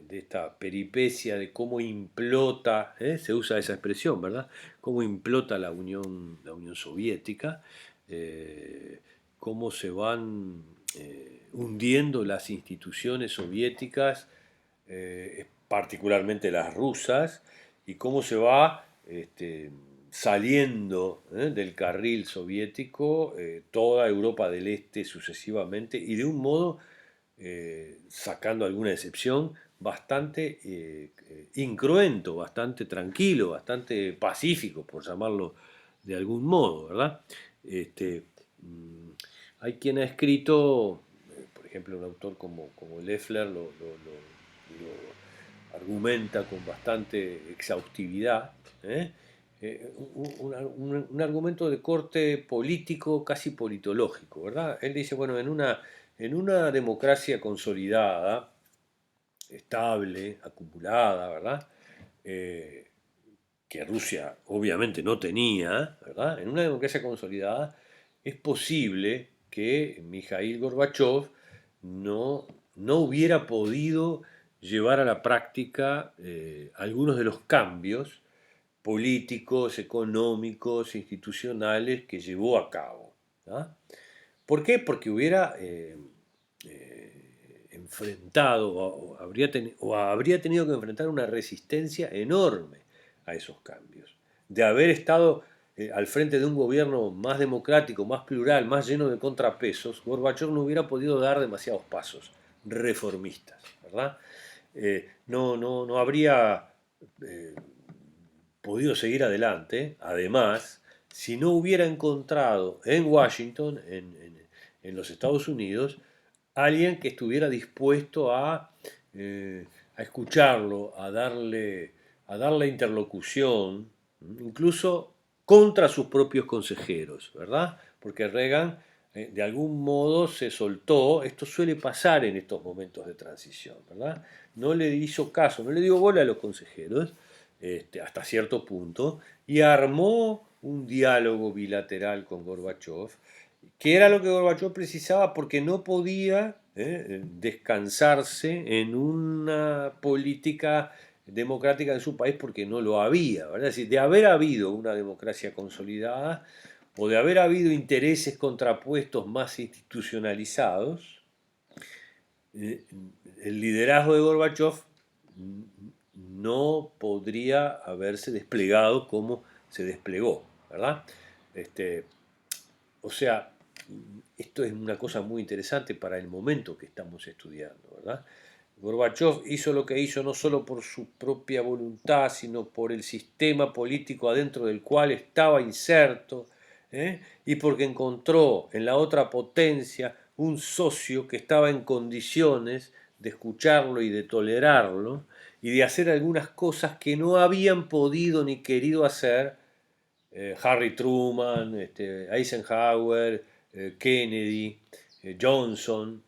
esta peripecia, de cómo implota, se usa esa expresión, ¿verdad? Cómo implota la Unión Soviética, eh, cómo se van hundiendo las instituciones soviéticas, particularmente las rusas, y cómo se va saliendo del carril soviético toda Europa del Este sucesivamente, y de un modo, sacando alguna excepción, bastante incruento, bastante tranquilo, bastante pacífico, por llamarlo de algún modo, ¿verdad? Este, mm, Hay quien ha escrito, por ejemplo, un autor como Loeffler lo argumenta con bastante exhaustividad, ¿eh? Un argumento de corte político, casi politológico, ¿verdad? Él dice, bueno, en una democracia consolidada, estable, acumulada, ¿verdad? Eh, que Rusia obviamente no tenía, ¿verdad? En una democracia consolidada es posible que Mikhail Gorbachev no hubiera podido llevar a la práctica algunos de los cambios políticos, económicos, institucionales que llevó a cabo. ¿Ah? ¿Por qué? Porque hubiera enfrentado o habría tenido que enfrentar una resistencia enorme a esos cambios. De haber estado al frente de un gobierno más democrático, más plural, más lleno de contrapesos, Gorbachev no hubiera podido dar demasiados pasos reformistas, ¿verdad? No habría eh, podido seguir adelante, además, si no hubiera encontrado en Washington, en los Estados Unidos, alguien que estuviera dispuesto a escucharlo, a darle interlocución, incluso contra sus propios consejeros, ¿verdad? Porque Reagan de algún modo se soltó, esto suele pasar en estos momentos de transición, ¿verdad? No le hizo caso, no le dio bola a los consejeros, hasta cierto punto, y armó un diálogo bilateral con Gorbachev, que era lo que Gorbachev precisaba porque no podía descansarse en una política democrática en su país porque no lo había, ¿verdad? Es decir, de haber habido una democracia consolidada o de haber habido intereses contrapuestos más institucionalizados, eh, el liderazgo de Gorbachev no podría haberse desplegado como se desplegó, ¿verdad? Este, o sea, esto es una cosa muy interesante para el momento que estamos estudiando, ¿verdad? Gorbachev hizo lo que hizo no solo por su propia voluntad, sino por el sistema político adentro del cual estaba inserto, y porque encontró en la otra potencia un socio que estaba en condiciones de escucharlo y de tolerarlo y de hacer algunas cosas que no habían podido ni querido hacer Harry Truman, Eisenhower, Kennedy, Johnson,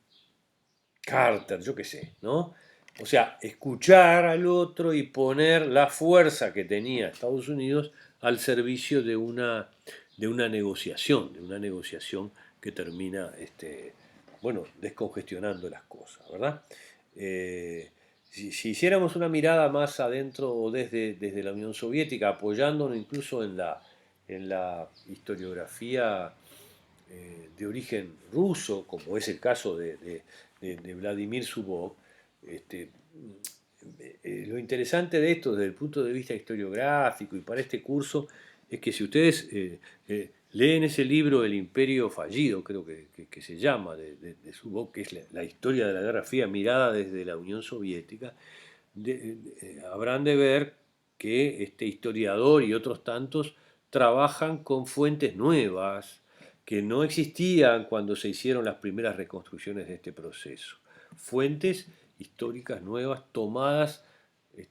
Carter, yo qué sé, ¿no? O sea, escuchar al otro y poner la fuerza que tenía Estados Unidos al servicio de una negociación que termina, bueno, descongestionando las cosas, ¿verdad? Si hiciéramos una mirada más adentro o desde la Unión Soviética, apoyándonos incluso en la historiografía de origen ruso, como es el caso de Vladimir Zubov, este, lo interesante de esto desde el punto de vista historiográfico y para este curso es que si ustedes leen ese libro El Imperio Fallido, creo que se llama, de Zubov, que es la historia de la Guerra Fría mirada desde la Unión Soviética, habrán de ver que este historiador y otros tantos trabajan con fuentes nuevas que no existían cuando se hicieron las primeras reconstrucciones de este proceso. Fuentes históricas nuevas tomadas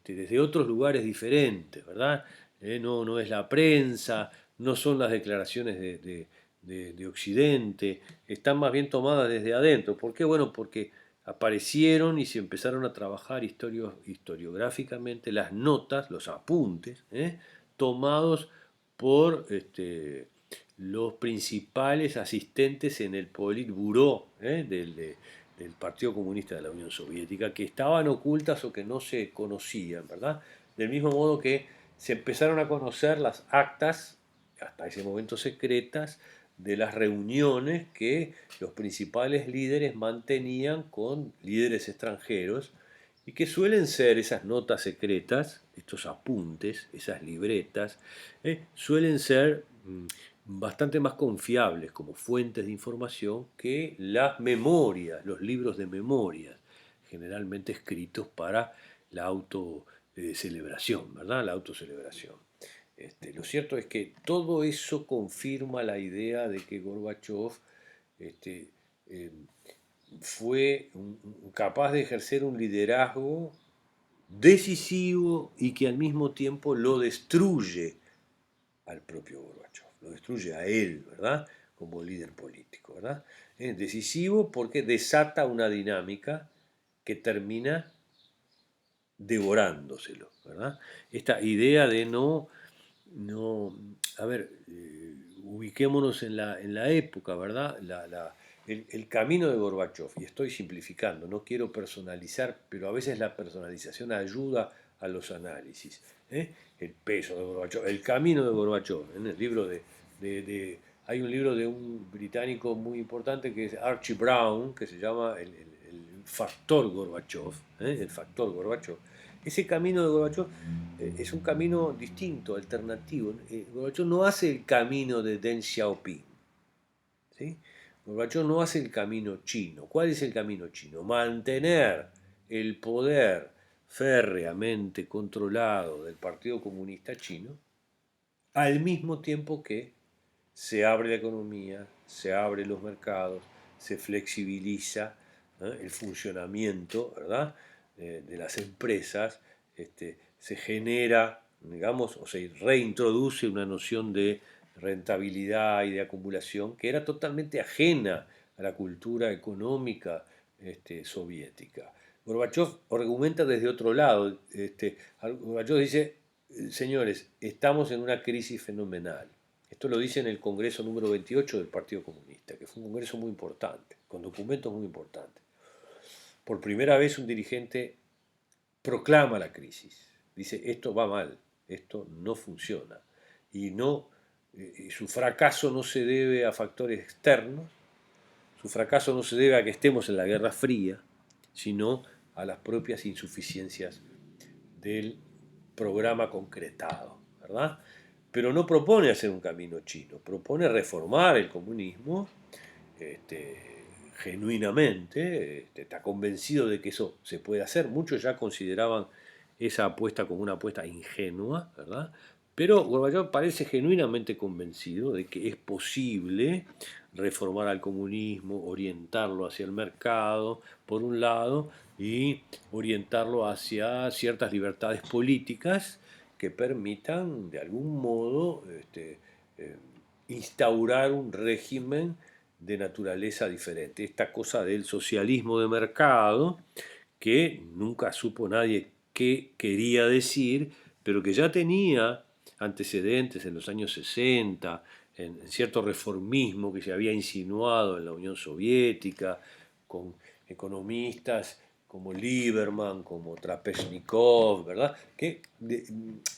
desde otros lugares diferentes, ¿verdad? No es la prensa, no son las declaraciones de Occidente, están más bien tomadas desde adentro. ¿Por qué? Bueno, porque aparecieron y se empezaron a trabajar historiográficamente las notas, los apuntes, tomados por los principales asistentes en el Politburó del Partido Comunista de la Unión Soviética, que estaban ocultas o que no se conocían, ¿verdad? Del mismo modo que se empezaron a conocer las actas, hasta ese momento secretas, de las reuniones que los principales líderes mantenían con líderes extranjeros y que suelen ser esas notas secretas, estos apuntes, esas libretas, suelen ser bastante más confiables como fuentes de información que las memorias, los libros de memorias, generalmente escritos para la autocelebración, ¿verdad? La autocelebración. Lo cierto es que todo eso confirma la idea de que Gorbachev este, eh, fue capaz de ejercer un liderazgo decisivo y que al mismo tiempo lo destruye al propio Gorbachev, lo destruye a él, ¿verdad? Como líder político, ¿verdad? Es decisivo porque desata una dinámica que termina devorándoselo, ¿verdad? Esta idea de no, a ver, ubiquémonos en la época, ¿verdad? El camino de Gorbachev, y estoy simplificando, no quiero personalizar, pero a veces la personalización ayuda a los análisis. El peso de Gorbachev, el camino de Gorbachev, en el libro hay un libro de un británico muy importante que es Archie Brown, que se llama el factor Gorbachev, el factor Gorbachev. Ese camino de Gorbachev es un camino distinto, alternativo. Gorbachev no hace el camino de Deng Xiaoping, ¿sí? Gorbachev no hace el camino chino. ¿Cuál es el camino chino? Mantener el poder férreamente controlado del Partido Comunista Chino al mismo tiempo que se abre la economía, se abren los mercados, se flexibiliza el funcionamiento, ¿verdad? De las empresas, se genera, digamos, o se reintroduce una noción de rentabilidad y de acumulación que era totalmente ajena a la cultura económica soviética. Gorbachev argumenta desde otro lado. Gorbachev dice, señores, estamos en una crisis fenomenal. Esto lo dice en el Congreso número 28 del Partido Comunista, que fue un congreso muy importante, con documentos muy importantes. Por primera vez un dirigente proclama la crisis. Dice, esto va mal, esto no funciona. Y su fracaso no se debe a factores externos, su fracaso no se debe a que estemos en la Guerra Fría, sino a las propias insuficiencias del programa concretado, ¿verdad? Pero no propone hacer un camino chino, propone reformar el comunismo genuinamente, está convencido de que eso se puede hacer. Muchos ya consideraban esa apuesta como una apuesta ingenua, ¿verdad? Pero Gorbachev parece genuinamente convencido de que es posible reformar al comunismo, orientarlo hacia el mercado, por un lado, y orientarlo hacia ciertas libertades políticas que permitan, de algún modo, eh, instaurar un régimen de naturaleza diferente. Esta cosa del socialismo de mercado, que nunca supo nadie qué quería decir, pero que ya tenía antecedentes en los años 60, en cierto reformismo que se había insinuado en la Unión Soviética, con economistas como Lieberman, como Trapezhnikov, ¿verdad? Que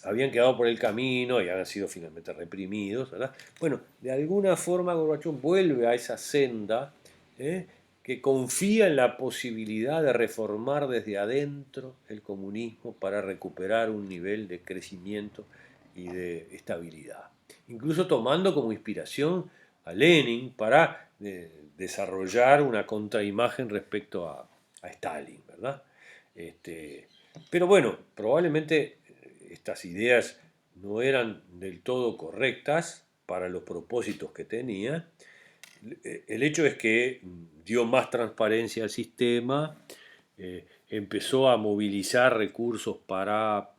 habían quedado por el camino y habían sido finalmente reprimidos, ¿verdad? Bueno, de alguna forma Gorbachev vuelve a esa senda, ¿eh? Que confía en la posibilidad de reformar desde adentro el comunismo para recuperar un nivel de crecimiento y de estabilidad. Incluso tomando como inspiración a Lenin para desarrollar una contraimagen respecto a Stalin, ¿verdad? Este, pero bueno, probablemente estas ideas no eran del todo correctas para los propósitos que tenía. El hecho es que dio más transparencia al sistema, empezó a movilizar recursos para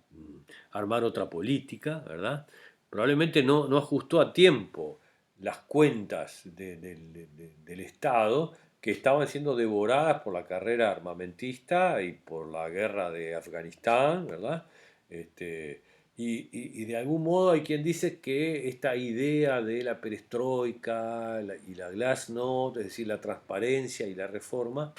armar otra política, ¿verdad? Probablemente no ajustó a tiempo las cuentas del Estado, que estaban siendo devoradas por la carrera armamentista y por la guerra de Afganistán, ¿verdad? Este, y de algún modo hay quien dice que esta idea de la perestroika y la glasnost, es decir, la transparencia y la reforma,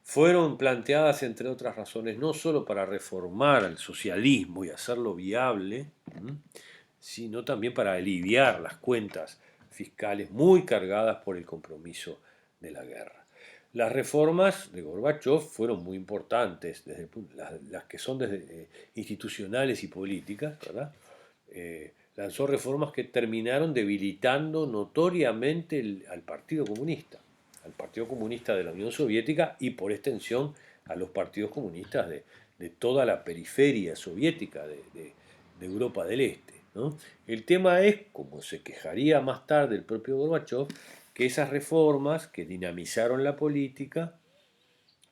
fueron planteadas, entre otras razones, no solo para reformar al socialismo y hacerlo viable, sino también para aliviar las cuentas fiscales muy cargadas por el compromiso de la guerra. Las reformas de Gorbachev fueron muy importantes, las que son desde, institucionales y políticas, ¿verdad? Lanzó reformas que terminaron debilitando notoriamente al Partido Comunista de la Unión Soviética y por extensión a los partidos comunistas de toda la periferia soviética de Europa del Este, ¿no? El tema es, como se quejaría más tarde el propio Gorbachev, que esas reformas que dinamizaron la política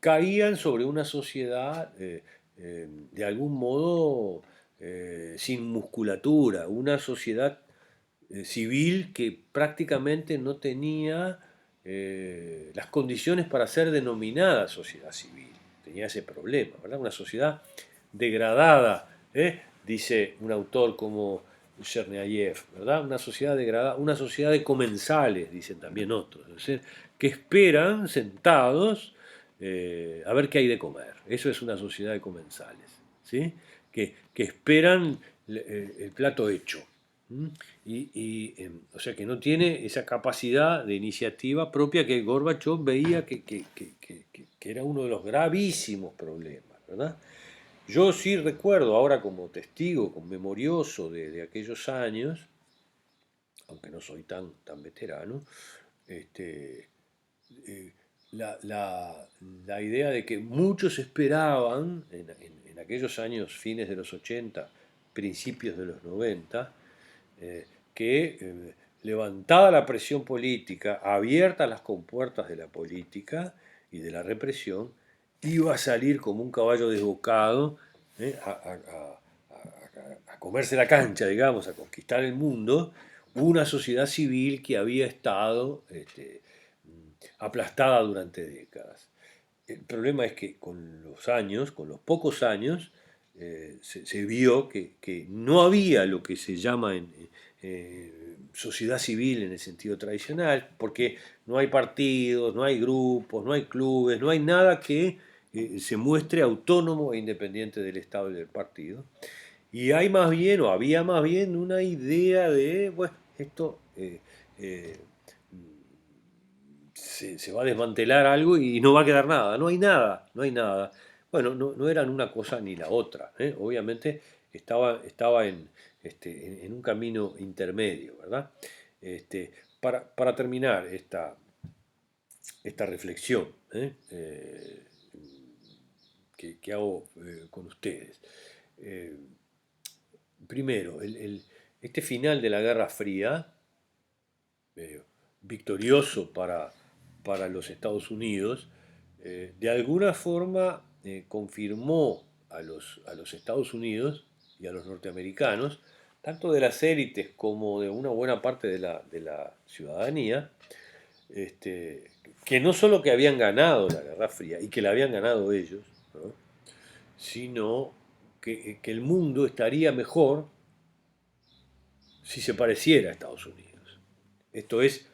caían sobre una sociedad de algún modo sin musculatura, una sociedad civil que prácticamente no tenía las condiciones para ser denominada sociedad civil. Tenía ese problema, ¿verdad? Una sociedad degradada, dice un autor como Cherniayev, ¿verdad? Una sociedad degradada, una sociedad de comensales, dicen también otros, es decir, que esperan sentados a ver qué hay de comer. Eso es una sociedad de comensales, ¿sí? Que esperan el plato hecho. O sea que no tiene esa capacidad de iniciativa propia que Gorbachev veía que era uno de los gravísimos problemas, ¿verdad? Yo sí recuerdo ahora como testigo, como memorioso de aquellos años, aunque no soy tan veterano, este, eh, la idea de que muchos esperaban en aquellos años, fines de los 80, principios de los 90, que levantada la presión política, abiertas las compuertas de la política y de la represión, iba a salir como un caballo desbocado a comerse la cancha, digamos, a conquistar el mundo, una sociedad civil que había estado aplastada durante décadas. El problema es que con los años, con los pocos años, se vio que no había lo que se llama sociedad civil en el sentido tradicional, porque no hay partidos, no hay grupos, no hay clubes, no hay nada que se muestre autónomo e independiente del Estado y del partido. Y hay más bien, o había más bien, una idea de, bueno, esto eh, se va a desmantelar algo y no va a quedar nada. No hay nada, no hay nada. Bueno, no eran una cosa ni la otra, ¿eh? Obviamente estaba en un camino intermedio, ¿verdad? Este, para terminar esta reflexión, ¿eh? Que hago con ustedes. Eh, Primero, este final de la Guerra Fría, eh, victorioso para los Estados Unidos, de alguna forma confirmó a los Estados Unidos y a los norteamericanos, tanto de las élites como de una buena parte de la ciudadanía, este, que no solo que habían ganado la Guerra Fría y que la habían ganado ellos, ¿no?, sino que el mundo estaría mejor si se pareciera a Estados Unidos. Esto es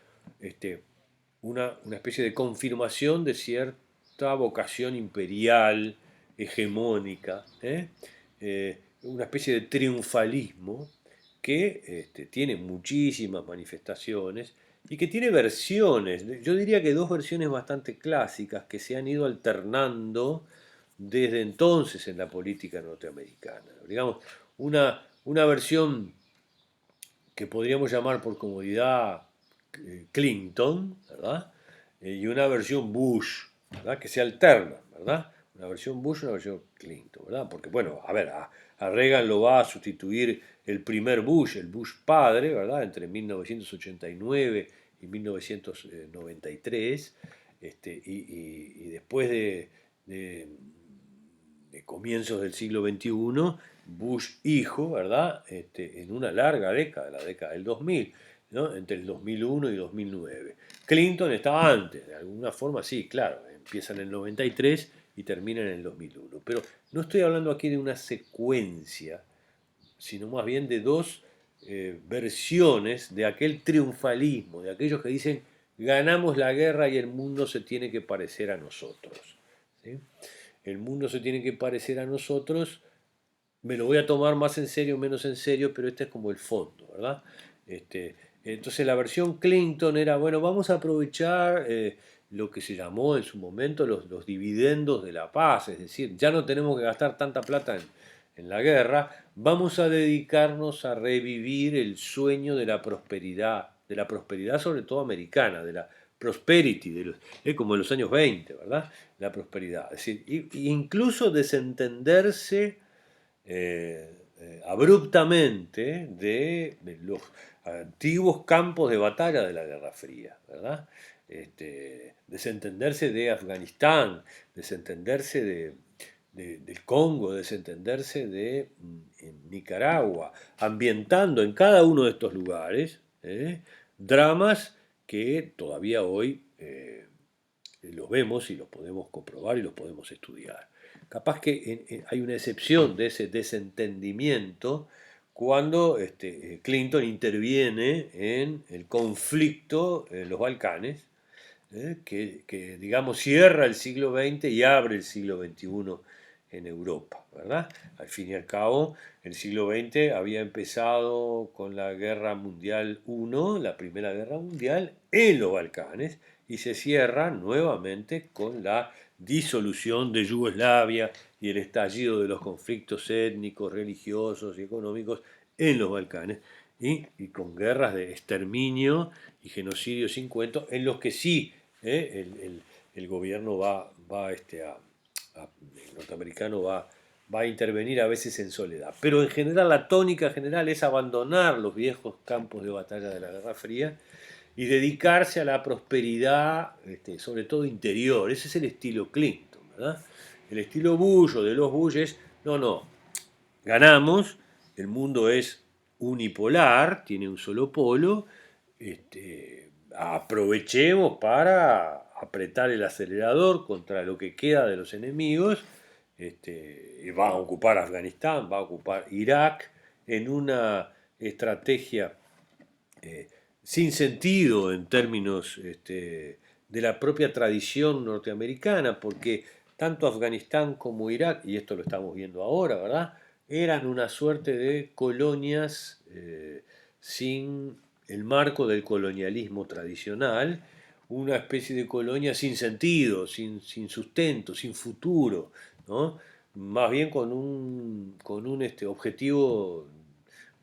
una especie de confirmación de cierta vocación imperial, hegemónica, una especie de triunfalismo que tiene muchísimas manifestaciones y que tiene versiones, yo diría que dos versiones bastante clásicas que se han ido alternando desde entonces en la política norteamericana. Digamos, una versión que podríamos llamar por comodidad Clinton, ¿verdad? Y una versión Bush, ¿verdad? Que se alterna, ¿verdad? Una versión Bush y una versión Clinton, ¿verdad? Porque, bueno, a ver, a Reagan lo va a sustituir el primer Bush, el Bush padre, ¿verdad? Entre 1989 y 1993, y después de, de comienzos del siglo XXI, Bush hijo, ¿verdad? En una larga década, la década del 2000, ¿no? Entre el 2001 y 2009. Clinton estaba antes, de alguna forma sí, claro, empieza en el 93 y termina en el 2001. Pero no estoy hablando aquí de una secuencia, sino más bien de dos versiones de aquel triunfalismo, de aquellos que dicen ganamos la guerra y el mundo se tiene que parecer a nosotros, ¿sí? El mundo se tiene que parecer a nosotros, me lo voy a tomar más en serio o menos en serio, pero este es como el fondo, ¿verdad? Entonces la versión Clinton era, bueno, vamos a aprovechar lo que se llamó en su momento los dividendos de la paz, es decir, ya no tenemos que gastar tanta plata en la guerra, vamos a dedicarnos a revivir el sueño de la prosperidad sobre todo americana, de la prosperity, como en los años 20, ¿verdad? La prosperidad. Es decir, incluso desentenderse abruptamente de los antiguos campos de batalla de la Guerra Fría, ¿verdad? Desentenderse de Afganistán, desentenderse del Congo, desentenderse de Nicaragua, ambientando en cada uno de estos lugares dramas que todavía hoy los vemos y los podemos comprobar y los podemos estudiar. Capaz que hay una excepción de ese desentendimiento cuando Clinton interviene en el conflicto en los Balcanes, digamos cierra el siglo XX y abre el siglo XXI en Europa, ¿verdad? Al fin y al cabo, el siglo XX había empezado con la Guerra Mundial I, la Primera Guerra Mundial, en los Balcanes, y se cierra nuevamente con la disolución de Yugoslavia y el estallido de los conflictos étnicos, religiosos y económicos en los Balcanes, y con guerras de exterminio y genocidio sin cuento, en los que sí el gobierno el norteamericano va a intervenir a veces en soledad. Pero en general la tónica general es abandonar los viejos campos de batalla de la Guerra Fría y dedicarse a la prosperidad, sobre todo interior. Ese es el estilo Clinton, ¿verdad? El estilo Bush o de los Bush es, no, ganamos, el mundo es unipolar, tiene un solo polo, aprovechemos para apretar el acelerador contra lo que queda de los enemigos, y va a ocupar Afganistán, va a ocupar Irak, en una estrategia sin sentido en términos de la propia tradición norteamericana, porque tanto Afganistán como Irak, y esto lo estamos viendo ahora, ¿verdad?, eran una suerte de colonias sin el marco del colonialismo tradicional, una especie de colonia sin sentido, sin sustento, sin futuro, ¿no? Más bien con un objetivo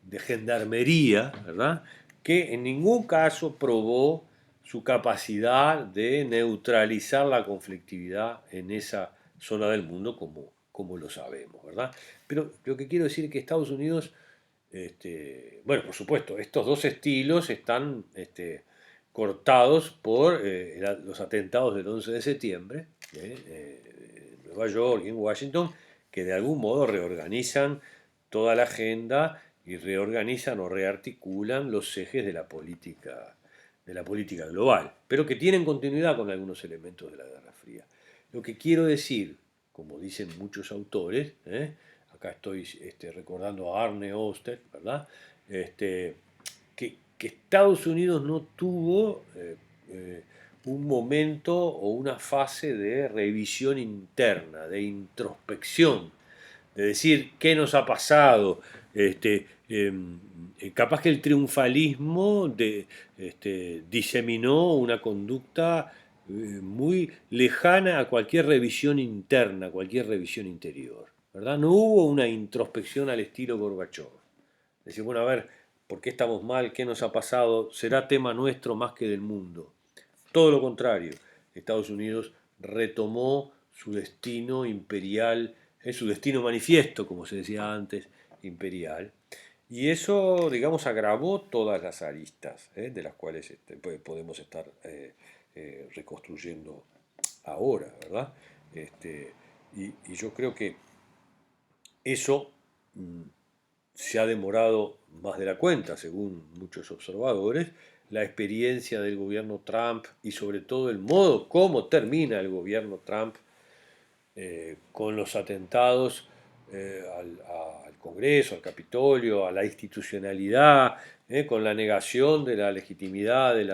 de gendarmería, ¿verdad? Que en ningún caso probó su capacidad de neutralizar la conflictividad en esa zona del mundo como lo sabemos, ¿verdad? Pero lo que quiero decir es que Estados Unidos, bueno, por supuesto, estos dos estilos están cortados por los atentados del 11 de septiembre, en Nueva York y en Washington, que de algún modo reorganizan toda la agenda y reorganizan o rearticulan los ejes de la política global, pero que tienen continuidad con algunos elementos de la Guerra Fría. Lo que quiero decir, como dicen muchos autores, acá estoy recordando a Arne Oster, ¿verdad? Que Estados Unidos no tuvo un momento o una fase de revisión interna, de introspección, de decir qué nos ha pasado. Capaz que el triunfalismo diseminó una conducta muy lejana a cualquier revisión interna, a cualquier revisión interior, ¿verdad? No hubo una introspección al estilo Gorbachev. Decir, bueno, a ver, ¿por qué estamos mal? ¿Qué nos ha pasado? ¿Será tema nuestro más que del mundo? Todo lo contrario, Estados Unidos retomó su destino imperial, su destino manifiesto, como se decía antes, imperial. Y eso, digamos, agravó todas las aristas de las cuales podemos estar reconstruyendo ahora, ¿verdad? Este, y yo creo que eso se ha demorado más de la cuenta, según muchos observadores. La experiencia del gobierno Trump y sobre todo el modo como termina el gobierno Trump con los atentados al Congreso, al Capitolio, a la institucionalidad, con la negación de la legitimidad del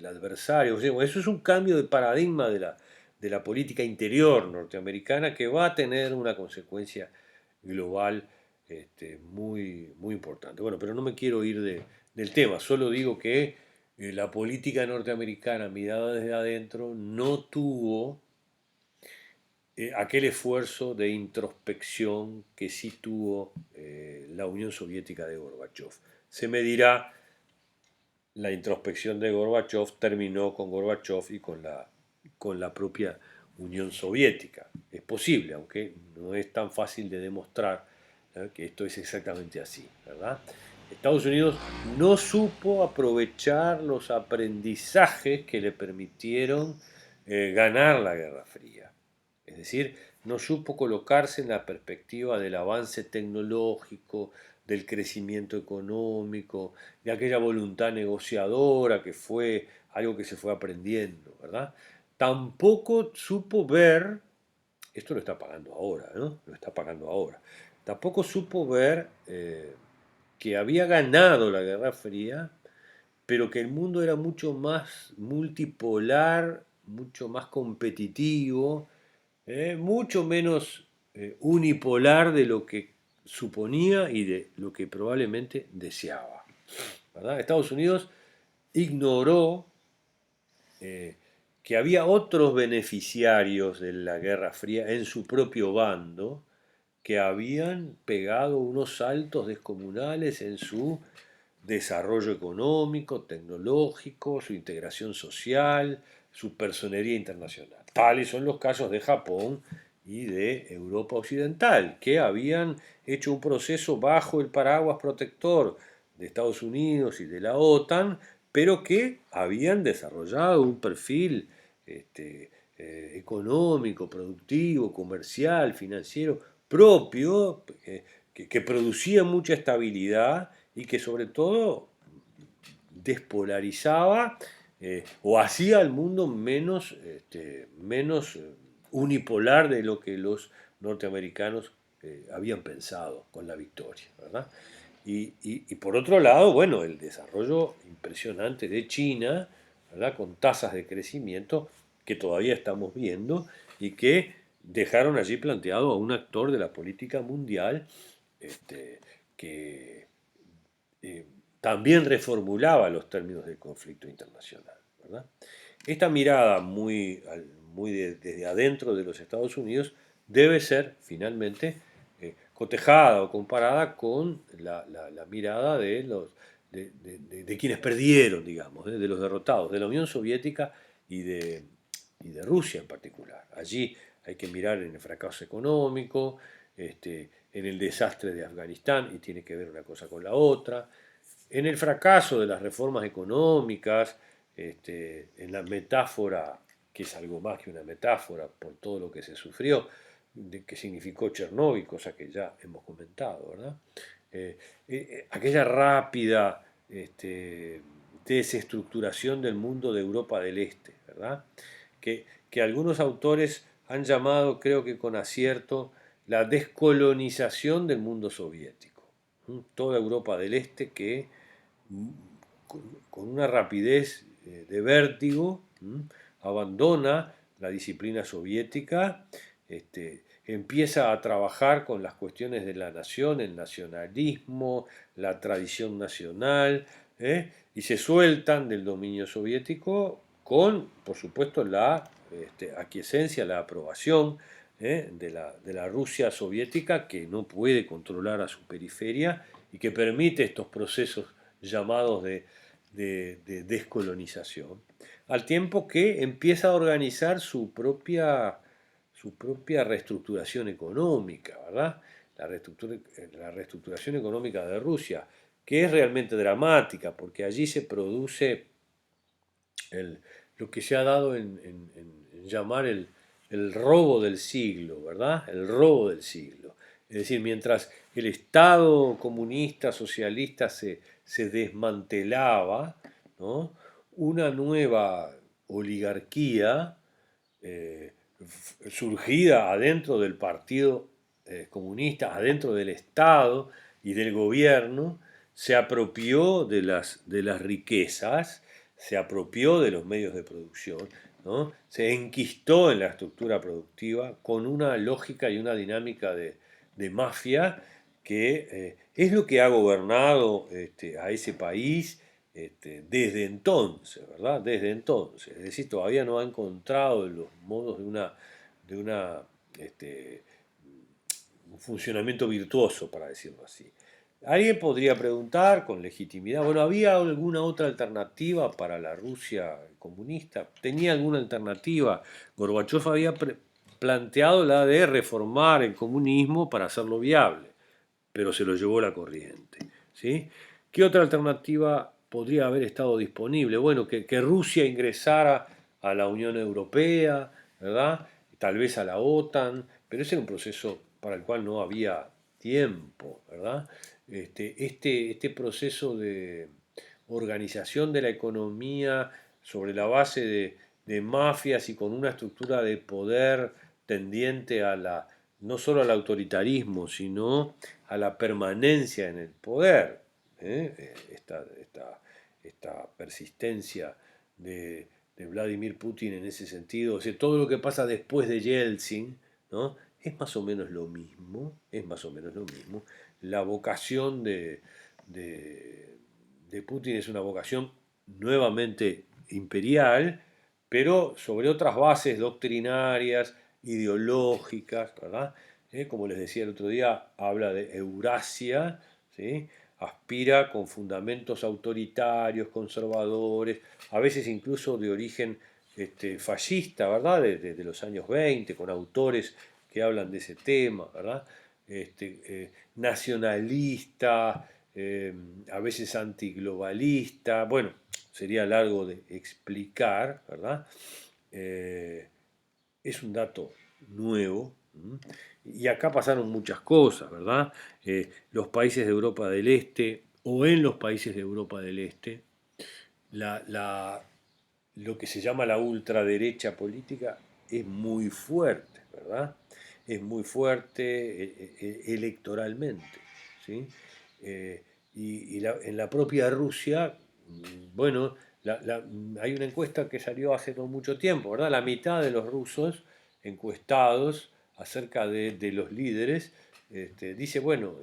adversario. O sea, eso es un cambio de paradigma de la política interior norteamericana que va a tener una consecuencia global muy, muy importante. Bueno, pero no me quiero ir del tema, solo digo que la política norteamericana mirada desde adentro no tuvo aquel esfuerzo de introspección que sí tuvo la Unión Soviética de Gorbachev. Se me dirá, la introspección de Gorbachev terminó con Gorbachev y con la propia Unión Soviética. Es posible, aunque no es tan fácil de demostrar que esto es exactamente así, ¿verdad? Estados Unidos no supo aprovechar los aprendizajes que le permitieron ganar la Guerra Fría. Es decir, no supo colocarse en la perspectiva del avance tecnológico, del crecimiento económico, de aquella voluntad negociadora que fue algo que se fue aprendiendo, ¿verdad? Tampoco supo ver, esto lo está pagando ahora, ¿no? Lo está pagando ahora. Tampoco supo ver que había ganado la Guerra Fría, pero que el mundo era mucho más multipolar, mucho más competitivo, mucho menos unipolar de lo que suponía y de lo que probablemente deseaba, ¿verdad? Estados Unidos ignoró que había otros beneficiarios de la Guerra Fría en su propio bando que habían pegado unos saltos descomunales en su desarrollo económico, tecnológico, su integración social, su personería internacional. Tales son los casos de Japón y de Europa Occidental, que habían hecho un proceso bajo el paraguas protector de Estados Unidos y de la OTAN, pero que habían desarrollado un perfil económico, productivo, comercial, financiero propio, que producía mucha estabilidad y que sobre todo despolarizaba o hacía al mundo menos unipolar de lo que los norteamericanos habían pensado con la victoria, ¿verdad? Y por otro lado, bueno, el desarrollo impresionante de China, ¿verdad? Con tasas de crecimiento que todavía estamos viendo y que dejaron allí planteado a un actor de la política mundial que eh, también reformulaba los términos del conflicto internacional, ¿verdad? Esta mirada muy desde adentro de los Estados Unidos debe ser finalmente cotejada o comparada con la mirada de quienes perdieron, digamos, de los derrotados, de la Unión Soviética y de Rusia en particular. Allí hay que mirar en el fracaso económico, en el desastre de Afganistán, y tiene que ver una cosa con la otra, en el fracaso de las reformas económicas, en la metáfora, que es algo más que una metáfora por todo lo que se sufrió, que significó Chernóbil, cosa que ya hemos comentado, ¿verdad? Aquella rápida desestructuración del mundo de Europa del Este, ¿verdad? Que algunos autores han llamado, creo que con acierto, la descolonización del mundo soviético. Toda Europa del Este que con una rapidez de vértigo abandona la disciplina soviética, empieza a trabajar con las cuestiones de la nación, el nacionalismo, la tradición nacional, y se sueltan del dominio soviético con, por supuesto, la aquiescencia, la aprobación de la Rusia soviética, que no puede controlar a su periferia y que permite estos procesos llamados de descolonización, al tiempo que empieza a organizar su propia reestructuración económica, ¿verdad? La reestructuración económica de Rusia, que es realmente dramática, porque allí se produce el, lo que se ha dado en llamar el robo del siglo, ¿verdad? El robo del siglo. Es decir, mientras el Estado comunista, socialista se desmantelaba, ¿no? Una nueva oligarquía eh, surgida adentro del Partido Comunista, adentro del Estado y del gobierno, se apropió de las riquezas, se apropió de los medios de producción, ¿no? Se enquistó en la estructura productiva con una lógica y una dinámica de mafia que es lo que ha gobernado a ese país desde entonces, ¿verdad? Desde entonces. Es decir, todavía no ha encontrado los modos de una un funcionamiento virtuoso, para decirlo así. Alguien podría preguntar con legitimidad, bueno, ¿había alguna otra alternativa para la Rusia comunista? ¿Tenía alguna alternativa? Gorbachev había planteado la de reformar el comunismo para hacerlo viable, pero se lo llevó la corriente, ¿sí? ¿Qué otra alternativa podría haber estado disponible? Bueno, que Rusia ingresara a la Unión Europea, ¿verdad? Tal vez a la OTAN, pero ese era un proceso para el cual no había tiempo, ¿verdad? Este proceso de organización de la economía sobre la base de mafias y con una estructura de poder tendiente a no solo al autoritarismo, sino a la permanencia en el poder, esta persistencia de Vladimir Putin en ese sentido, o sea, todo lo que pasa después de Yeltsin, ¿no? Es más o menos lo mismo, es más o menos lo mismo. La vocación de Putin es una vocación nuevamente imperial, pero sobre otras bases doctrinarias, ideológicas, ¿verdad? Como les decía el otro día, habla de Eurasia, ¿sí? Aspira con fundamentos autoritarios, conservadores, a veces incluso de origen fascista, ¿verdad? De los años 20, con autores que hablan de ese tema, ¿verdad? Nacionalista, a veces antiglobalista, bueno, sería largo de explicar, ¿verdad? Eh, es un dato nuevo. Y acá pasaron muchas cosas, ¿verdad? Los países de Europa del Este, o en los países de Europa del Este, la, la- lo que se llama la ultraderecha política es muy fuerte, ¿verdad? Es muy fuerte electoralmente, ¿sí? Eh, en la propia Rusia, bueno, hay una encuesta que salió hace no mucho tiempo, ¿verdad? La mitad de los rusos encuestados acerca de los líderes, dice, bueno,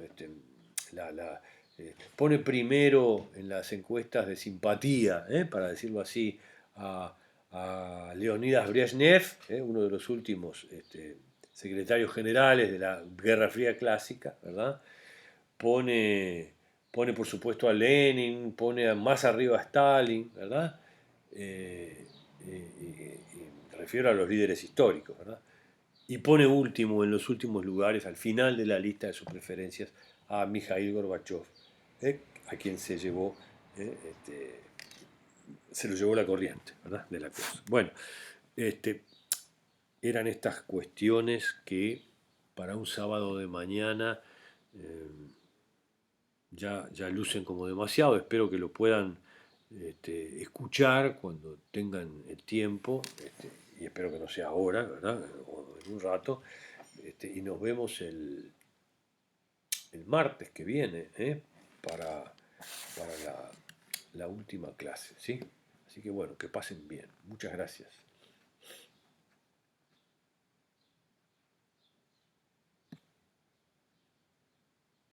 pone primero en las encuestas de simpatía, para decirlo así, a Leonidas Brezhnev, uno de los últimos secretarios generales de la Guerra Fría clásica, ¿verdad? Pone, pone por supuesto a Lenin, pone más arriba a Stalin, ¿verdad? Eh, y refiero a los líderes históricos, ¿verdad? Y pone último, en los últimos lugares, al final de la lista de sus preferencias, a Mikhail Gorbachev, a quien se lo llevó la corriente, ¿verdad? De la cosa. Bueno, este, eran estas cuestiones que para un sábado de mañana eh, ya lucen como demasiado. Espero que lo puedan escuchar cuando tengan el tiempo, y espero que no sea ahora, ¿verdad? O en un rato. Y nos vemos el martes que viene, para la última clase, ¿sí? Así que bueno, que pasen bien. Muchas gracias.